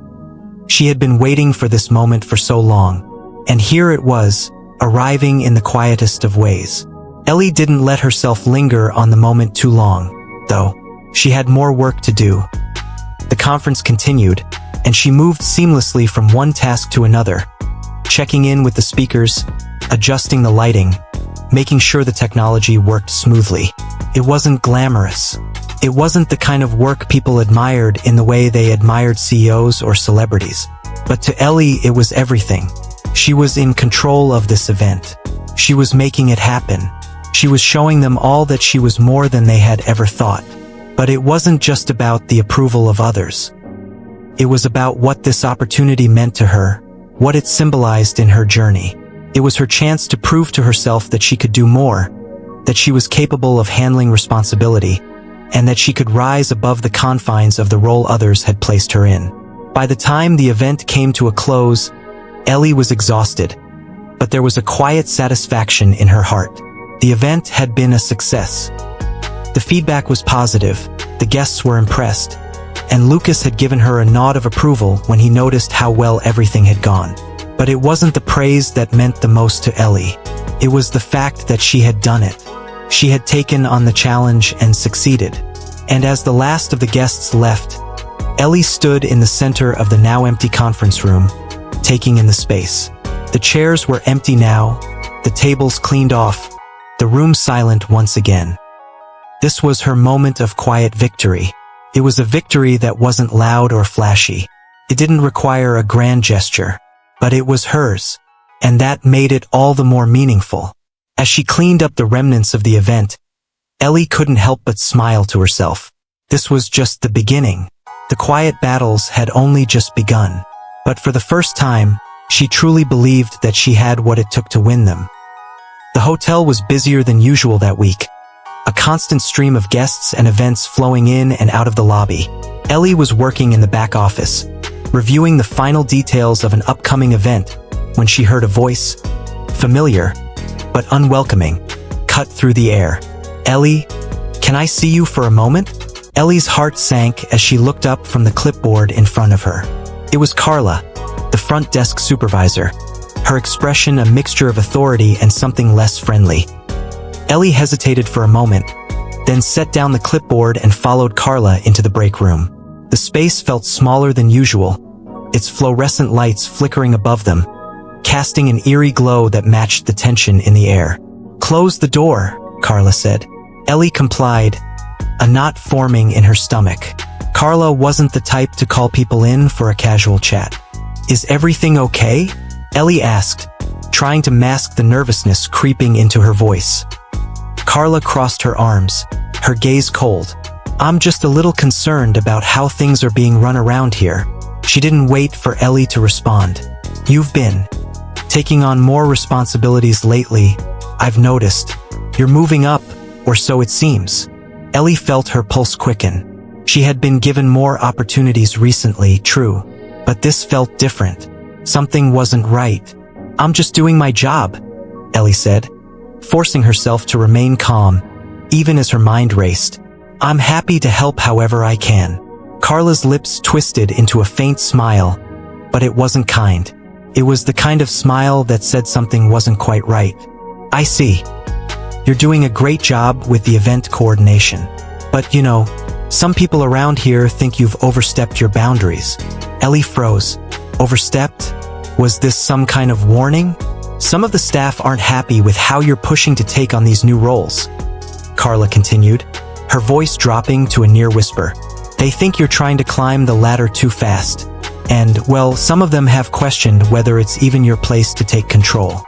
She had been waiting for this moment for so long, and here it was, arriving in the quietest of ways. Ellie didn't let herself linger on the moment too long, though. She had more work to do. The conference continued, and she moved seamlessly from one task to another, checking in with the speakers, adjusting the lighting, making sure the technology worked smoothly. It wasn't glamorous. It wasn't the kind of work people admired in the way they admired CEOs or celebrities. But to Ellie, it was everything. She was in control of this event. She was making it happen. She was showing them all that she was more than they had ever thought. But it wasn't just about the approval of others. It was about what this opportunity meant to her, what it symbolized in her journey. It was her chance to prove to herself that she could do more, that she was capable of handling responsibility, and that she could rise above the confines of the role others had placed her in. By the time the event came to a close, Ellie was exhausted, but there was a quiet satisfaction in her heart. The event had been a success. The feedback was positive, the guests were impressed, and Lucas had given her a nod of approval when he noticed how well everything had gone. But it wasn't the praise that meant the most to Ellie. It was the fact that she had done it. She had taken on the challenge and succeeded. And as the last of the guests left, Ellie stood in the center of the now empty conference room, taking in the space. The chairs were empty now, the tables cleaned off, the room silent once again. This was her moment of quiet victory. It was a victory that wasn't loud or flashy. It didn't require a grand gesture, but it was hers, and that made it all the more meaningful. As she cleaned up the remnants of the event, Ellie couldn't help but smile to herself. This was just the beginning. The quiet battles had only just begun. But for the first time, she truly believed that she had what it took to win them. The hotel was busier than usual that week. A constant stream of guests and events flowing in and out of the lobby. Ellie was working in the back office, reviewing the final details of an upcoming event, when she heard a voice, familiar, but unwelcoming, cut through the air. "Ellie, can I see you for a moment?" Ellie's heart sank as she looked up from the clipboard in front of her. It was Carla, the front desk supervisor, her expression a mixture of authority and something less friendly. Ellie hesitated for a moment, then set down the clipboard and followed Carla into the break room. The space felt smaller than usual, its fluorescent lights flickering above them, casting an eerie glow that matched the tension in the air. "Close the door," Carla said. Ellie complied, a knot forming in her stomach. Carla wasn't the type to call people in for a casual chat. "Is everything okay?" Ellie asked, trying to mask the nervousness creeping into her voice. Carla crossed her arms, her gaze cold. "I'm just a little concerned about how things are being run around here." She didn't wait for Ellie to respond. "You've been taking on more responsibilities lately, I've noticed. You're moving up, or so it seems." Ellie felt her pulse quicken. She had been given more opportunities recently, true, but this felt different. Something wasn't right. "I'm just doing my job," Ellie said, forcing herself to remain calm, even as her mind raced. "I'm happy to help however I can." Carla's lips twisted into a faint smile, but it wasn't kind. It was the kind of smile that said something wasn't quite right. "I see. You're doing a great job with the event coordination. But you know, some people around here think you've overstepped your boundaries." Ellie froze. Overstepped? Was this some kind of warning? "Some of the staff aren't happy with how you're pushing to take on these new roles," Carla continued, her voice dropping to a near whisper. "They think you're trying to climb the ladder too fast. And, well, some of them have questioned whether it's even your place to take control."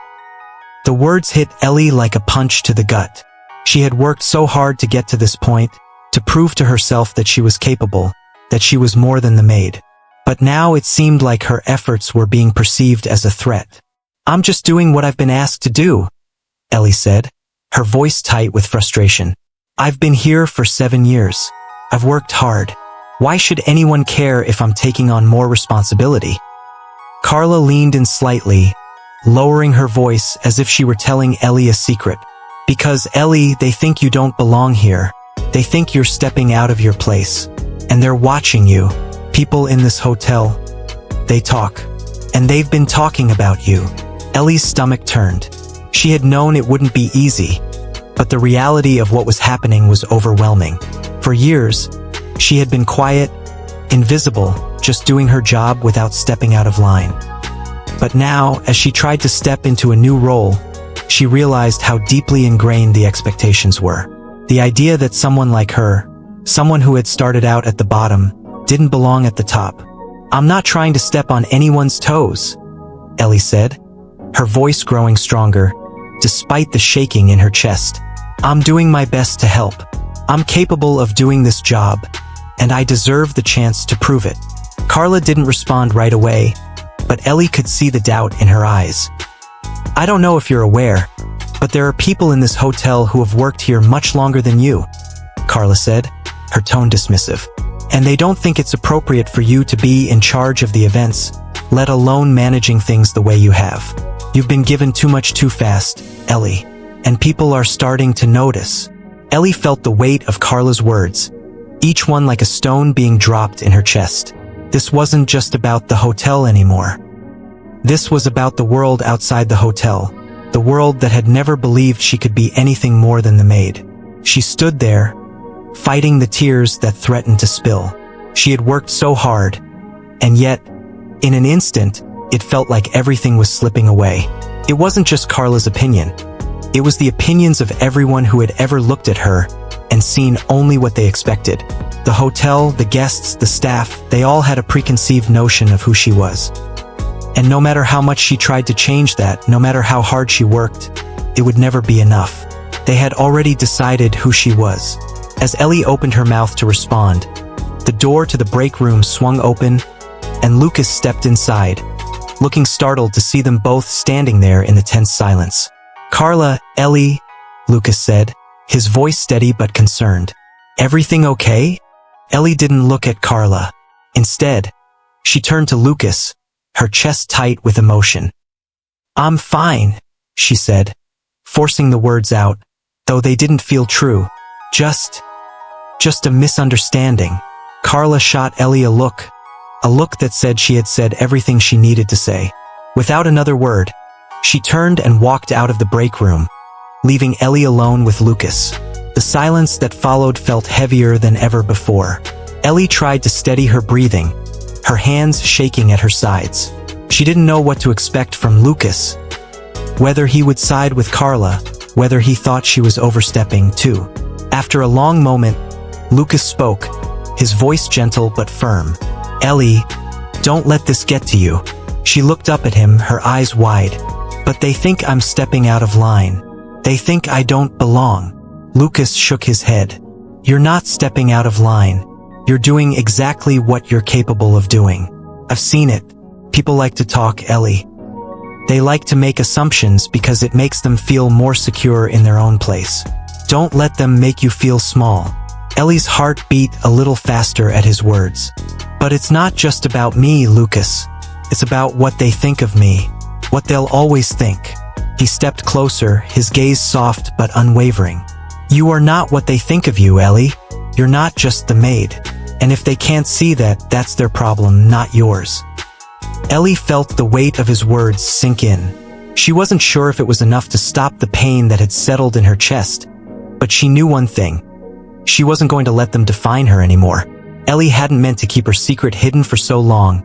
The words hit Ellie like a punch to the gut. She had worked so hard to get to this point, to prove to herself that she was capable, that she was more than the maid. But now it seemed like her efforts were being perceived as a threat. "I'm just doing what I've been asked to do," Ellie said, her voice tight with frustration. "I've been here for 7 years. I've worked hard. Why should anyone care if I'm taking on more responsibility?" Carla leaned in slightly, lowering her voice as if she were telling Ellie a secret. "Because, Ellie, they think you don't belong here. They think you're stepping out of your place. And they're watching you. People in this hotel. They talk. And they've been talking about you." Ellie's stomach turned. She had known it wouldn't be easy, but the reality of what was happening was overwhelming. For years, she had been quiet, invisible, just doing her job without stepping out of line. But now, as she tried to step into a new role, she realized how deeply ingrained the expectations were. The idea that someone like her, someone who had started out at the bottom, didn't belong at the top. "I'm not trying to step on anyone's toes," Ellie said, her voice growing stronger, despite the shaking in her chest. "I'm doing my best to help. I'm capable of doing this job, and I deserve the chance to prove it." Carla didn't respond right away, but Ellie could see the doubt in her eyes. "I don't know if you're aware, but there are people in this hotel who have worked here much longer than you," Carla said, her tone dismissive. "And they don't think it's appropriate for you to be in charge of the events, let alone managing things the way you have. You've been given too much too fast, Ellie, and people are starting to notice." Ellie felt the weight of Carla's words, each one like a stone being dropped in her chest. This wasn't just about the hotel anymore. This was about the world outside the hotel, the world that had never believed she could be anything more than the maid. She stood there, fighting the tears that threatened to spill. She had worked so hard, and yet, in an instant, it felt like everything was slipping away. It wasn't just Carla's opinion. It was the opinions of everyone who had ever looked at her and seen only what they expected. The hotel, the guests, the staff, they all had a preconceived notion of who she was. And no matter how much she tried to change that, no matter how hard she worked, it would never be enough. They had already decided who she was. As Ellie opened her mouth to respond, the door to the break room swung open, and Lucas stepped inside, looking startled to see them both standing there in the tense silence. "Carla, Ellie," Lucas said, his voice steady but concerned. "Everything okay?" Ellie didn't look at Carla. Instead, she turned to Lucas, her chest tight with emotion. "I'm fine," she said, forcing the words out, though they didn't feel true. Just a misunderstanding." Carla shot Ellie a look that said she had said everything she needed to say. Without another word, she turned and walked out of the break room, leaving Ellie alone with Lucas. The silence that followed felt heavier than ever before. Ellie tried to steady her breathing, her hands shaking at her sides. She didn't know what to expect from Lucas, whether he would side with Carla, whether he thought she was overstepping too. After a long moment, Lucas spoke, his voice gentle but firm. "Ellie, don't let this get to you." She looked up at him, her eyes wide. "But they think I'm stepping out of line. They think I don't belong." Lucas shook his head. "You're not stepping out of line. You're doing exactly what you're capable of doing. I've seen it. People like to talk, Ellie. They like to make assumptions because it makes them feel more secure in their own place. Don't let them make you feel small." Ellie's heart beat a little faster at his words. "But it's not just about me, Lucas. It's about what they think of me, what they'll always think." He stepped closer, his gaze soft but unwavering. "You are not what they think of you, Ellie. You're not just the maid. And if they can't see that, that's their problem, not yours." Ellie felt the weight of his words sink in. She wasn't sure if it was enough to stop the pain that had settled in her chest, but she knew one thing. She wasn't going to let them define her anymore. Ellie hadn't meant to keep her secret hidden for so long,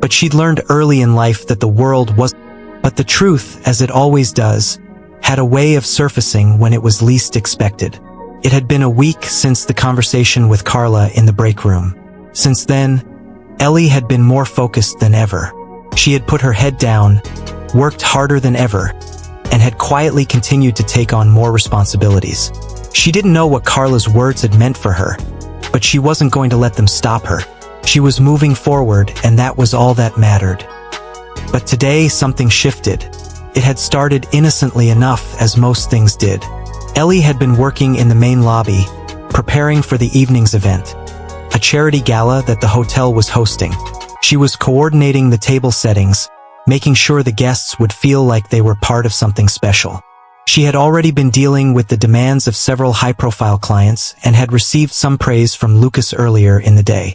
but she'd learned early in life that the world was... But the truth, as it always does, had a way of surfacing when it was least expected. It had been a week since the conversation with Carla in the break room. Since then, Ellie had been more focused than ever. She had put her head down, worked harder than ever, and had quietly continued to take on more responsibilities. She didn't know what Carla's words had meant for her, but she wasn't going to let them stop her. She was moving forward, and that was all that mattered. But today, something shifted. It had started innocently enough, as most things did. Ellie had been working in the main lobby, preparing for the evening's event, a charity gala that the hotel was hosting. She was coordinating the table settings, making sure the guests would feel like they were part of something special. She had already been dealing with the demands of several high-profile clients and had received some praise from Lucas earlier in the day.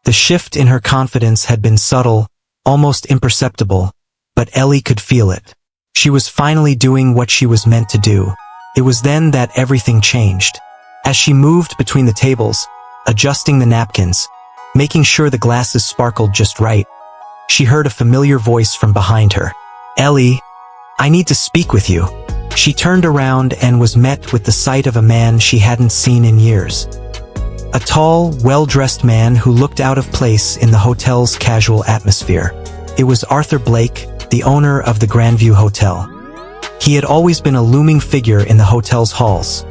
The shift in her confidence had been subtle, almost imperceptible, but Ellie could feel it. She was finally doing what she was meant to do. It was then that everything changed. As she moved between the tables, adjusting the napkins, making sure the glasses sparkled just right, she heard a familiar voice from behind her. "Ellie, I need to speak with you." She turned around and was met with the sight of a man she hadn't seen in years. A tall, well-dressed man who looked out of place in the hotel's casual atmosphere. It was Arthur Blake, the owner of the Grandview Hotel. He had always been a looming figure in the hotel's halls,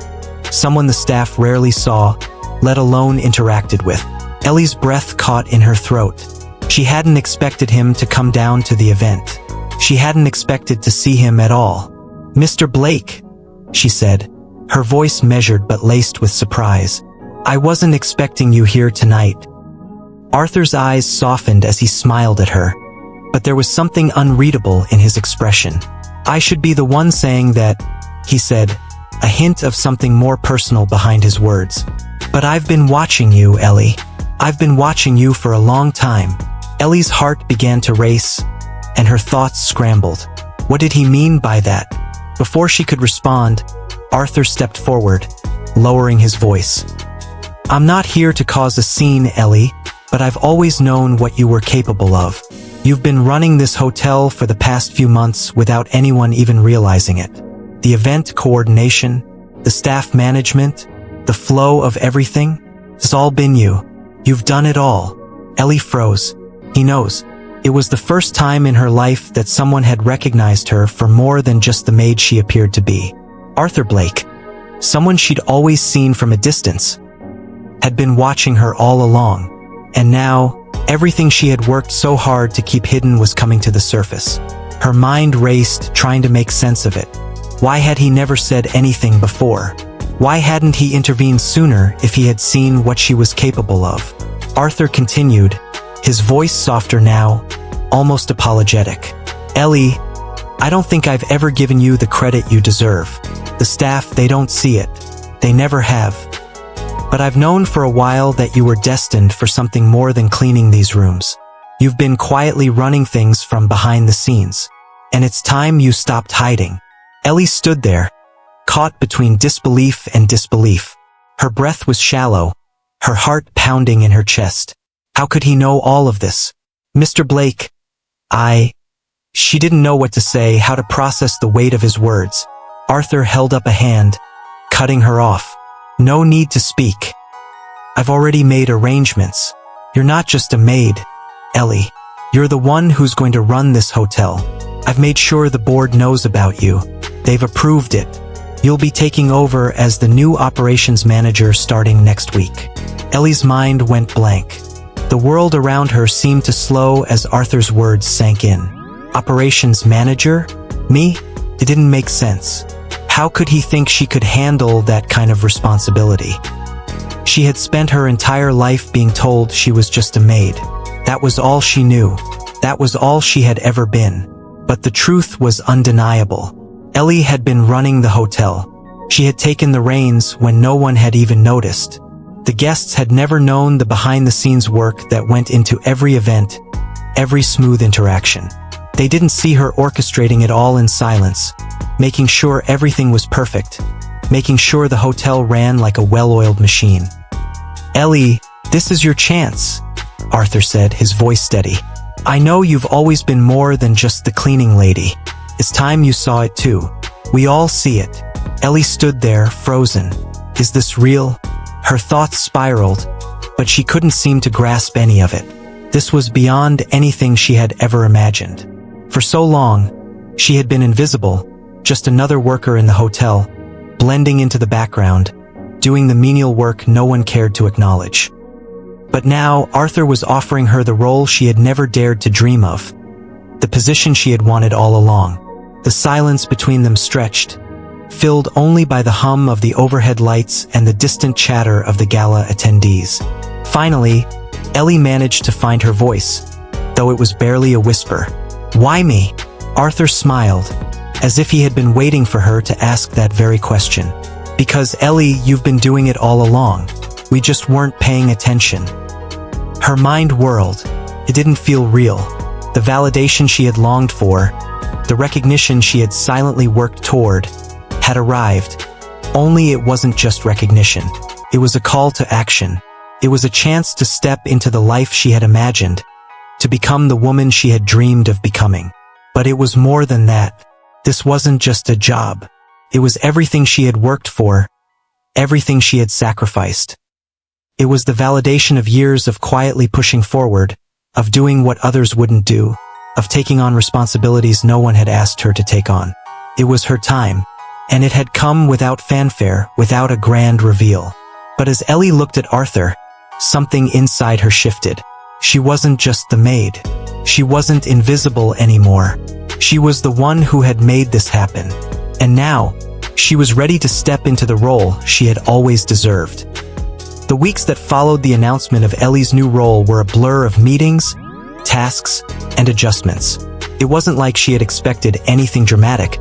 someone the staff rarely saw, let alone interacted with. Ellie's breath caught in her throat. She hadn't expected him to come down to the event. She hadn't expected to see him at all. "Mr. Blake," she said, her voice measured but laced with surprise. "I wasn't expecting you here tonight." Arthur's eyes softened as he smiled at her, but there was something unreadable in his expression. "I should be the one saying that," he said, a hint of something more personal behind his words. But I've been watching you, Ellie. I've been watching you for a long time. Ellie's heart began to race, and her thoughts scrambled. What did he mean by that? Before she could respond, Arthur stepped forward, lowering his voice. I'm not here to cause a scene, Ellie, but I've always known what you were capable of. You've been running this hotel for the past few months without anyone even realizing it. The event coordination, the staff management, the flow of everything, it's all been you. You've done it all. Ellie froze. He knows. It was the first time in her life that someone had recognized her for more than just the maid she appeared to be. Arthur Blake, someone she'd always seen from a distance, had been watching her all along. And now, everything she had worked so hard to keep hidden was coming to the surface. Her mind raced, trying to make sense of it. Why had he never said anything before? Why hadn't he intervened sooner if he had seen what she was capable of? Arthur continued, his voice softer now, almost apologetic. Ellie, I don't think I've ever given you the credit you deserve. The staff, they don't see it. They never have. But I've known for a while that you were destined for something more than cleaning these rooms. You've been quietly running things from behind the scenes. And it's time you stopped hiding. Ellie stood there, caught between disbelief and disbelief. Her breath was shallow, her heart pounding in her chest. How could he know all of this? Mr. Blake, She didn't know what to say, how to process the weight of his words. Arthur held up a hand, cutting her off. No need to speak. I've already made arrangements. You're not just a maid, Ellie. You're the one who's going to run this hotel. I've made sure the board knows about you. They've approved it. You'll be taking over as the new operations manager starting next week. Ellie's mind went blank. The world around her seemed to slow as Arthur's words sank in. Operations manager? Me? It didn't make sense. How could he think she could handle that kind of responsibility? She had spent her entire life being told she was just a maid. That was all she knew. That was all she had ever been. But the truth was undeniable. Ellie had been running the hotel. She had taken the reins when no one had even noticed. The guests had never known the behind-the-scenes work that went into every event, every smooth interaction. They didn't see her orchestrating it all in silence, making sure everything was perfect, making sure the hotel ran like a well-oiled machine. Ellie, this is your chance, Arthur said, his voice steady. I know you've always been more than just the cleaning lady. It's time you saw it too. We all see it. Ellie stood there, frozen. Is this real? Her thoughts spiraled, but she couldn't seem to grasp any of it. This was beyond anything she had ever imagined. For so long, she had been invisible, just another worker in the hotel, blending into the background, doing the menial work no one cared to acknowledge. But now, Arthur was offering her the role she had never dared to dream of, the position she had wanted all along. The silence between them stretched, filled only by the hum of the overhead lights and the distant chatter of the gala attendees. Finally, Ellie managed to find her voice, though it was barely a whisper. Why me? Arthur smiled, as if he had been waiting for her to ask that very question. Because Ellie, you've been doing it all along. We just weren't paying attention. Her mind whirled. It didn't feel real. The validation she had longed for, the recognition she had silently worked toward, had arrived. Only it wasn't just recognition. It was a call to action. It was a chance to step into the life she had imagined, to become the woman she had dreamed of becoming. But it was more than that. This wasn't just a job. It was everything she had worked for, everything she had sacrificed. It was the validation of years of quietly pushing forward, of doing what others wouldn't do, of taking on responsibilities no one had asked her to take on. It was her time, and it had come without fanfare, without a grand reveal. But as Ellie looked at Arthur, something inside her shifted. She wasn't just the maid. She wasn't invisible anymore. She was the one who had made this happen. And now, she was ready to step into the role she had always deserved. The weeks that followed the announcement of Ellie's new role were a blur of meetings, tasks, and adjustments. It wasn't like she had expected anything dramatic,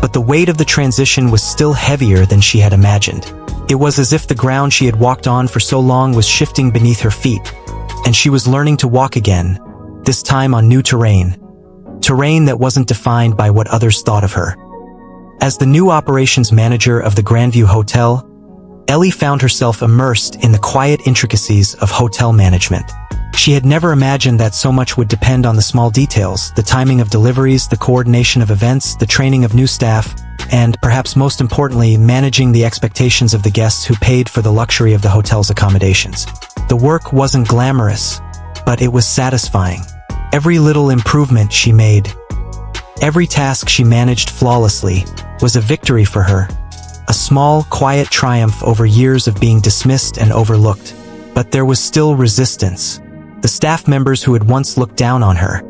but the weight of the transition was still heavier than she had imagined. It was as if the ground she had walked on for so long was shifting beneath her feet, and she was learning to walk again, this time on new terrain. Terrain that wasn't defined by what others thought of her. As the new operations manager of the Grandview Hotel, Ellie found herself immersed in the quiet intricacies of hotel management. She had never imagined that so much would depend on the small details, the timing of deliveries, the coordination of events, the training of new staff, and, perhaps most importantly, managing the expectations of the guests who paid for the luxury of the hotel's accommodations. The work wasn't glamorous, but it was satisfying. Every little improvement she made, every task she managed flawlessly, was a victory for her. A small, quiet triumph over years of being dismissed and overlooked. But there was still resistance. The staff members who had once looked down on her,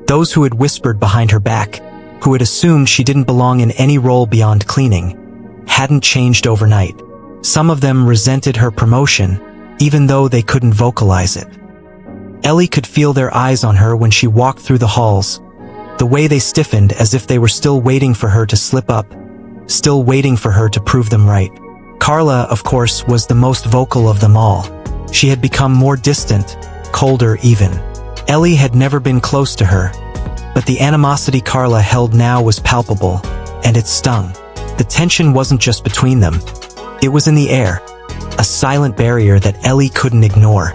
those who had whispered behind her back, who had assumed she didn't belong in any role beyond cleaning, hadn't changed overnight. Some of them resented her promotion, even though they couldn't vocalize it. Ellie could feel their eyes on her when she walked through the halls, the way they stiffened as if they were still waiting for her to slip up, still waiting for her to prove them right. Carla, of course, was the most vocal of them all. She had become more distant, colder even. Ellie had never been close to her, but the animosity Carla held now was palpable, and it stung. The tension wasn't just between them. It was in the air, a silent barrier that Ellie couldn't ignore.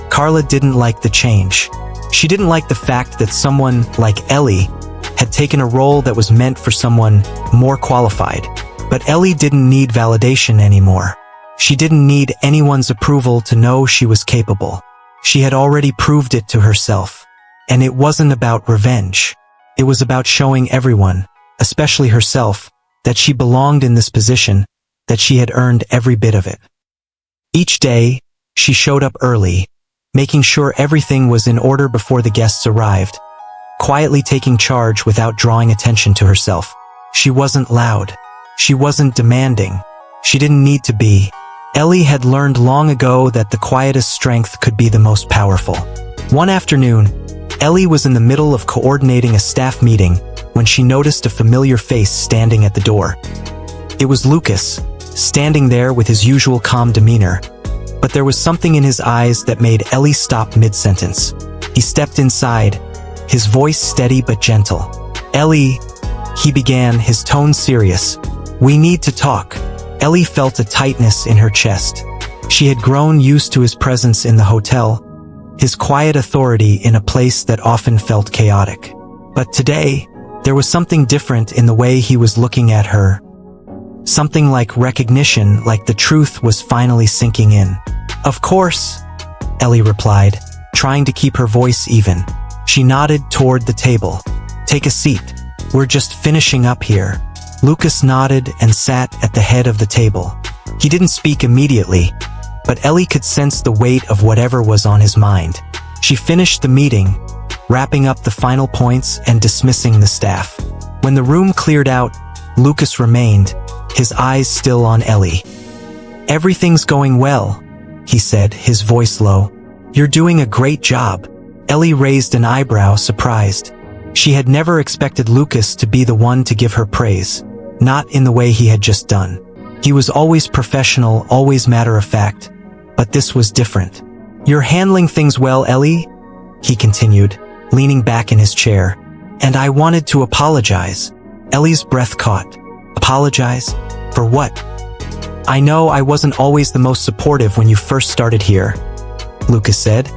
Carla didn't like the change. She didn't like the fact that someone like Ellie had taken a role that was meant for someone more qualified. But Ellie didn't need validation anymore. She didn't need anyone's approval to know she was capable. She had already proved it to herself. And it wasn't about revenge. It was about showing everyone, especially herself, that she belonged in this position, that she had earned every bit of it. Each day, she showed up early, making sure everything was in order before the guests arrived, quietly taking charge without drawing attention to herself. She wasn't loud. She wasn't demanding. She didn't need to be. Ellie had learned long ago that the quietest strength could be the most powerful. One afternoon, Ellie was in the middle of coordinating a staff meeting when she noticed a familiar face standing at the door. It was Lucas, standing there with his usual calm demeanor, but there was something in his eyes that made Ellie stop mid-sentence. He stepped inside, his voice steady but gentle. "Ellie," he began, his tone serious. "We need to talk." Ellie felt a tightness in her chest. She had grown used to his presence in the hotel, his quiet authority in a place that often felt chaotic. But today, there was something different in the way he was looking at her. Something like recognition, like the truth was finally sinking in. "Of course," Ellie replied, trying to keep her voice even. She nodded toward the table. "Take a seat. We're just finishing up here." Lucas nodded and sat at the head of the table. He didn't speak immediately, but Ellie could sense the weight of whatever was on his mind. She finished the meeting, wrapping up the final points and dismissing the staff. When the room cleared out, Lucas remained, his eyes still on Ellie. "Everything's going well," he said, his voice low. "You're doing a great job." Ellie raised an eyebrow, surprised. She had never expected Lucas to be the one to give her praise, not in the way he had just done. He was always professional, always matter-of-fact, but this was different. "You're handling things well, Ellie," he continued, leaning back in his chair. "And I wanted to apologize." Ellie's breath caught. "Apologize? For what?" "I know I wasn't always the most supportive when you first started here," Lucas said,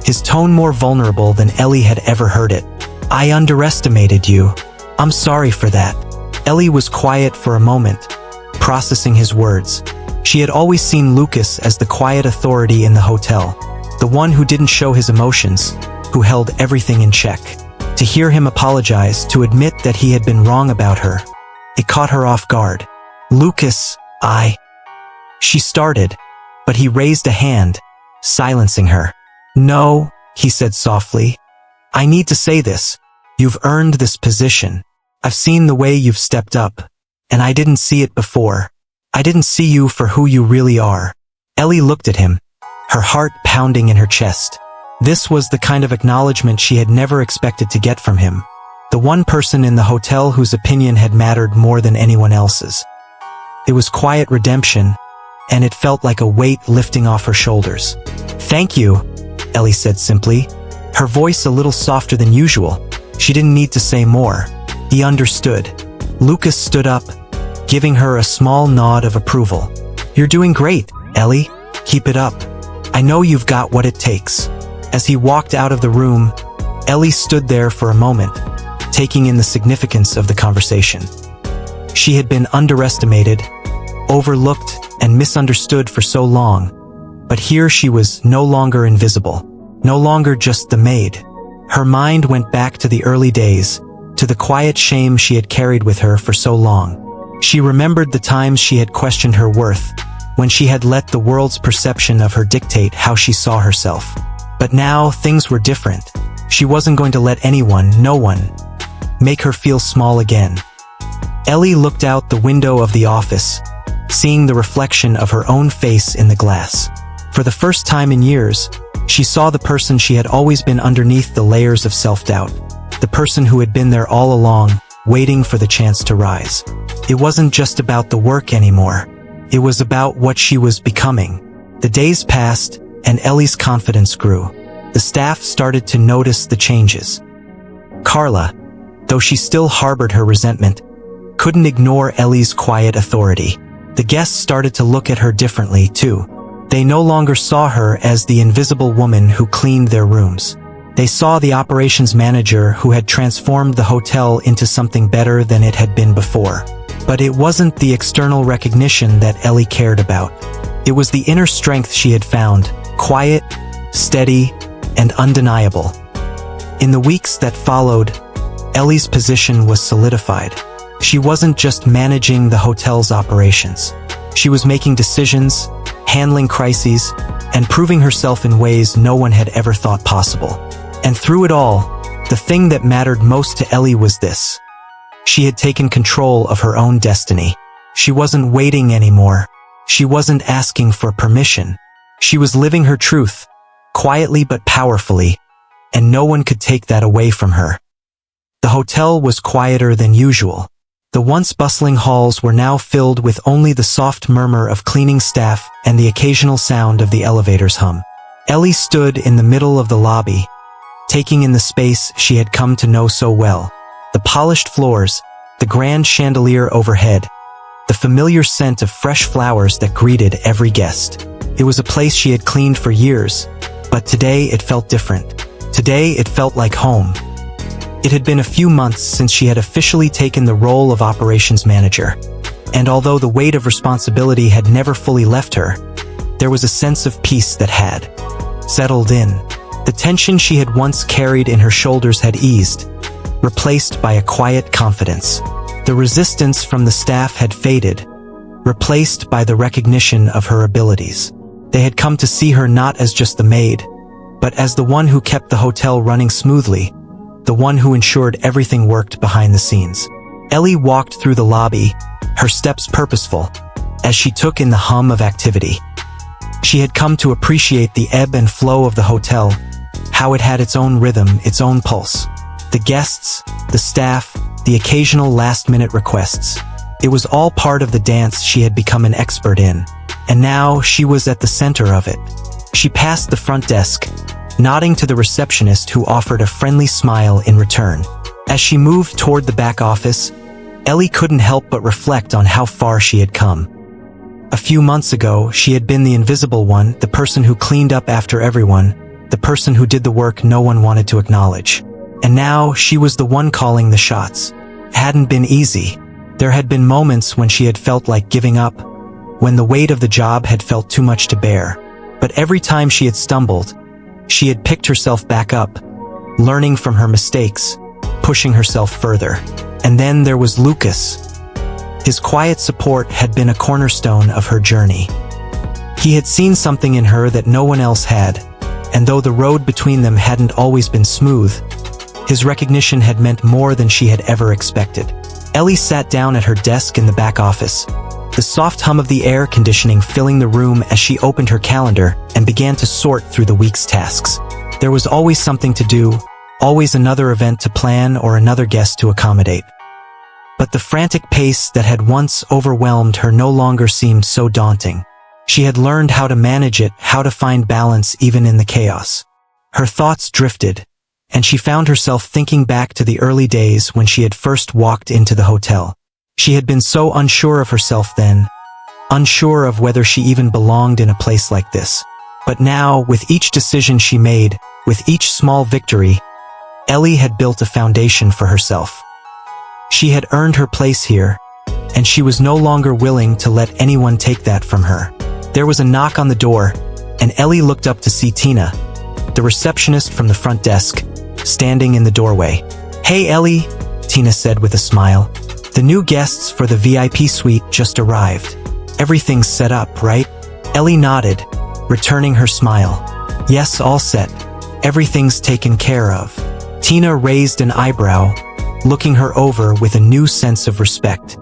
his tone more vulnerable than Ellie had ever heard it. "I underestimated you. I'm sorry for that." Ellie was quiet for a moment, processing his words. She had always seen Lucas as the quiet authority in the hotel, the one who didn't show his emotions, who held everything in check. To hear him apologize, to admit that he had been wrong about her, it caught her off guard. "Lucas, She started, but he raised a hand, silencing her. "No," he said softly. "I need to say this. You've earned this position. I've seen the way you've stepped up, and I didn't see it before. I didn't see you for who you really are." Ellie looked at him, her heart pounding in her chest. This was the kind of acknowledgement she had never expected to get from him, the one person in the hotel whose opinion had mattered more than anyone else's. It was quiet redemption, and it felt like a weight lifting off her shoulders. "Thank you," Ellie said simply, her voice a little softer than usual. She didn't need to say more. He understood. Lucas stood up, giving her a small nod of approval. "You're doing great, Ellie. Keep it up. I know you've got what it takes." As he walked out of the room, Ellie stood there for a moment, taking in the significance of the conversation. She had been underestimated, overlooked, and misunderstood for so long, but here she was no longer invisible, no longer just the maid. Her mind went back to the early days, to the quiet shame she had carried with her for so long. She remembered the times she had questioned her worth, when she had let the world's perception of her dictate how she saw herself. But now things were different. She wasn't going to let anyone, no one, make her feel small again. Ellie looked out the window of the office, seeing the reflection of her own face in the glass. For the first time in years, she saw the person she had always been underneath the layers of self-doubt. The person who had been there all along, waiting for the chance to rise. It wasn't just about the work anymore. It was about what she was becoming. The days passed, and Ellie's confidence grew. The staff started to notice the changes. Carla, though she still harbored her resentment, couldn't ignore Ellie's quiet authority. The guests started to look at her differently, too. They no longer saw her as the invisible woman who cleaned their rooms. They saw the operations manager who had transformed the hotel into something better than it had been before. But it wasn't the external recognition that Ellie cared about. It was the inner strength she had found, quiet, steady, and undeniable. In the weeks that followed, Ellie's position was solidified. She wasn't just managing the hotel's operations. She was making decisions, handling crises, and proving herself in ways no one had ever thought possible. And through it all, the thing that mattered most to Ellie was this. She had taken control of her own destiny. She wasn't waiting anymore. She wasn't asking for permission. She was living her truth, quietly but powerfully, and no one could take that away from her. The hotel was quieter than usual. The once bustling halls were now filled with only the soft murmur of cleaning staff and the occasional sound of the elevator's hum. Ellie stood in the middle of the lobby, taking in the space she had come to know so well. The polished floors, the grand chandelier overhead, the familiar scent of fresh flowers that greeted every guest. It was a place she had cleaned for years, but today it felt different. Today it felt like home. It had been a few months since she had officially taken the role of operations manager, and although the weight of responsibility had never fully left her, there was a sense of peace that had settled in. The tension she had once carried in her shoulders had eased, replaced by a quiet confidence. The resistance from the staff had faded, replaced by the recognition of her abilities. They had come to see her not as just the maid, but as the one who kept the hotel running smoothly, the one who ensured everything worked behind the scenes. Ellie walked through the lobby, her steps purposeful, as she took in the hum of activity. She had come to appreciate the ebb and flow of the hotel, how it had its own rhythm, its own pulse. The guests, the staff, the occasional last-minute requests. It was all part of the dance she had become an expert in, and now she was at the center of it. She passed the front desk, nodding to the receptionist who offered a friendly smile in return. As she moved toward the back office, Ellie couldn't help but reflect on how far she had come. A few months ago, she had been the invisible one, the person who cleaned up after everyone, the person who did the work no one wanted to acknowledge. And now she was the one calling the shots. It hadn't been easy. There had been moments when she had felt like giving up, when the weight of the job had felt too much to bear. But every time she had stumbled, she had picked herself back up, learning from her mistakes, pushing herself further. And then there was Lucas. His quiet support had been a cornerstone of her journey. He had seen something in her that no one else had, and though the road between them hadn't always been smooth, his recognition had meant more than she had ever expected. Ellie sat down at her desk in the back office, the soft hum of the air conditioning filling the room as she opened her calendar and began to sort through the week's tasks. There was always something to do, always another event to plan or another guest to accommodate. But the frantic pace that had once overwhelmed her no longer seemed so daunting. She had learned how to manage it, how to find balance even in the chaos. Her thoughts drifted, and she found herself thinking back to the early days when she had first walked into the hotel. She had been so unsure of herself then, unsure of whether she even belonged in a place like this. But now, with each decision she made, with each small victory, Ellie had built a foundation for herself. She had earned her place here, and she was no longer willing to let anyone take that from her. There was a knock on the door, and Ellie looked up to see Tina, the receptionist from the front desk, standing in the doorway. "Hey Ellie," Tina said with a smile. "The new guests for the VIP suite just arrived. Everything's set up, right?" Ellie nodded, returning her smile. "Yes, all set. Everything's taken care of." Tina raised an eyebrow, looking her over with a new sense of respect.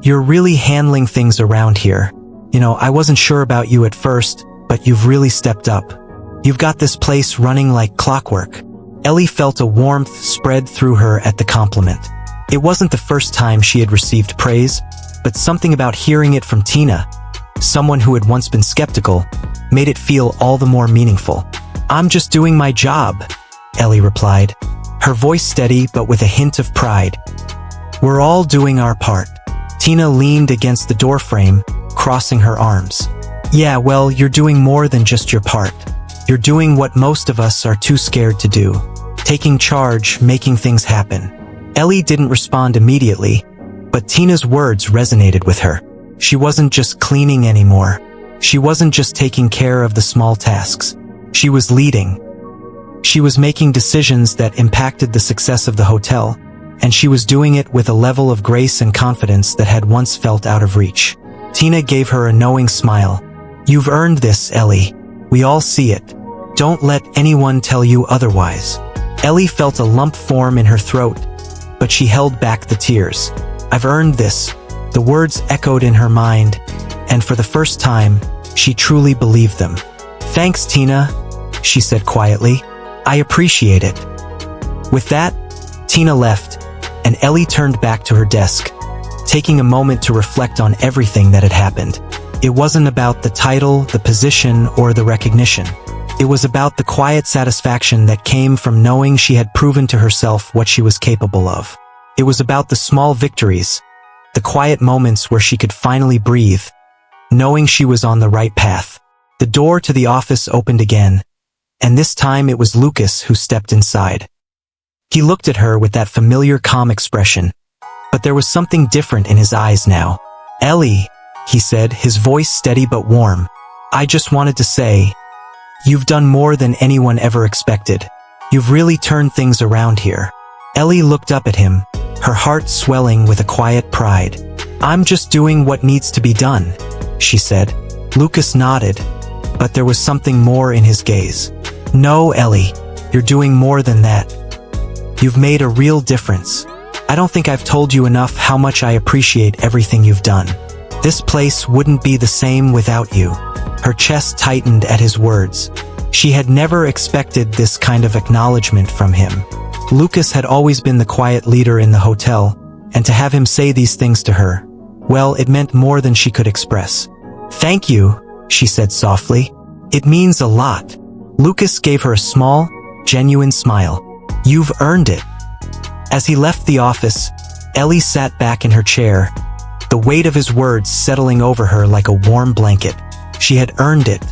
"You're really handling things around here. You know, I wasn't sure about you at first, but you've really stepped up. You've got this place running like clockwork." Ellie felt a warmth spread through her at the compliment. It wasn't the first time she had received praise, but something about hearing it from Tina, someone who had once been skeptical, made it feel all the more meaningful. "I'm just doing my job," Ellie replied, her voice steady but with a hint of pride. "We're all doing our part." Tina leaned against the doorframe, crossing her arms. "Yeah, well, you're doing more than just your part. You're doing what most of us are too scared to do. Taking charge, making things happen." Ellie didn't respond immediately, but Tina's words resonated with her. She wasn't just cleaning anymore. She wasn't just taking care of the small tasks. She was leading. She was making decisions that impacted the success of the hotel, and she was doing it with a level of grace and confidence that had once felt out of reach. Tina gave her a knowing smile. "You've earned this, Ellie. We all see it. Don't let anyone tell you otherwise." Ellie felt a lump form in her throat, but she held back the tears. "I've earned this." The words echoed in her mind, and for the first time, she truly believed them. "Thanks, Tina," she said quietly. "I appreciate it." With that, Tina left, and Ellie turned back to her desk, taking a moment to reflect on everything that had happened. It wasn't about the title, the position, or the recognition. It was about the quiet satisfaction that came from knowing she had proven to herself what she was capable of. It was about the small victories, the quiet moments where she could finally breathe, knowing she was on the right path. The door to the office opened again, and this time it was Lucas who stepped inside. He looked at her with that familiar calm expression, but there was something different in his eyes now. "Ellie," he said, his voice steady but warm, "I just wanted to say, you've done more than anyone ever expected. You've really turned things around here." Ellie looked up at him, her heart swelling with a quiet pride. "I'm just doing what needs to be done," she said. Lucas nodded, but there was something more in his gaze. "No, Ellie, you're doing more than that. You've made a real difference. I don't think I've told you enough how much I appreciate everything you've done. This place wouldn't be the same without you." Her chest tightened at his words. She had never expected this kind of acknowledgement from him. Lucas had always been the quiet leader in the hotel, and to have him say these things to her, well, it meant more than she could express. "Thank you," she said softly. "It means a lot." Lucas gave her a small, genuine smile. "You've earned it." As he left the office, Ellie sat back in her chair, the weight of his words settling over her like a warm blanket. She had earned it.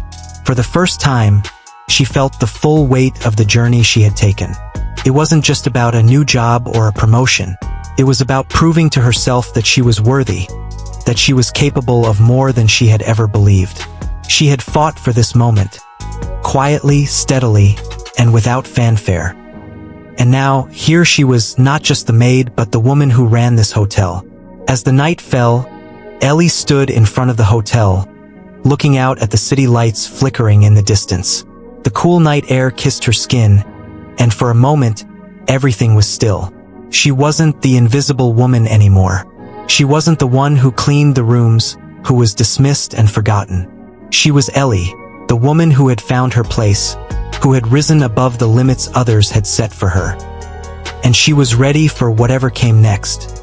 For the first time, she felt the full weight of the journey she had taken. It wasn't just about a new job or a promotion. It was about proving to herself that she was worthy, that she was capable of more than she had ever believed. She had fought for this moment, quietly, steadily, and without fanfare. And now, here she was, not just the maid, but the woman who ran this hotel. As the night fell, Ellie stood in front of the hotel, looking out at the city lights flickering in the distance. The cool night air kissed her skin, and for a moment, everything was still. She wasn't the invisible woman anymore. She wasn't the one who cleaned the rooms, who was dismissed and forgotten. She was Ellie, the woman who had found her place, who had risen above the limits others had set for her. And she was ready for whatever came next.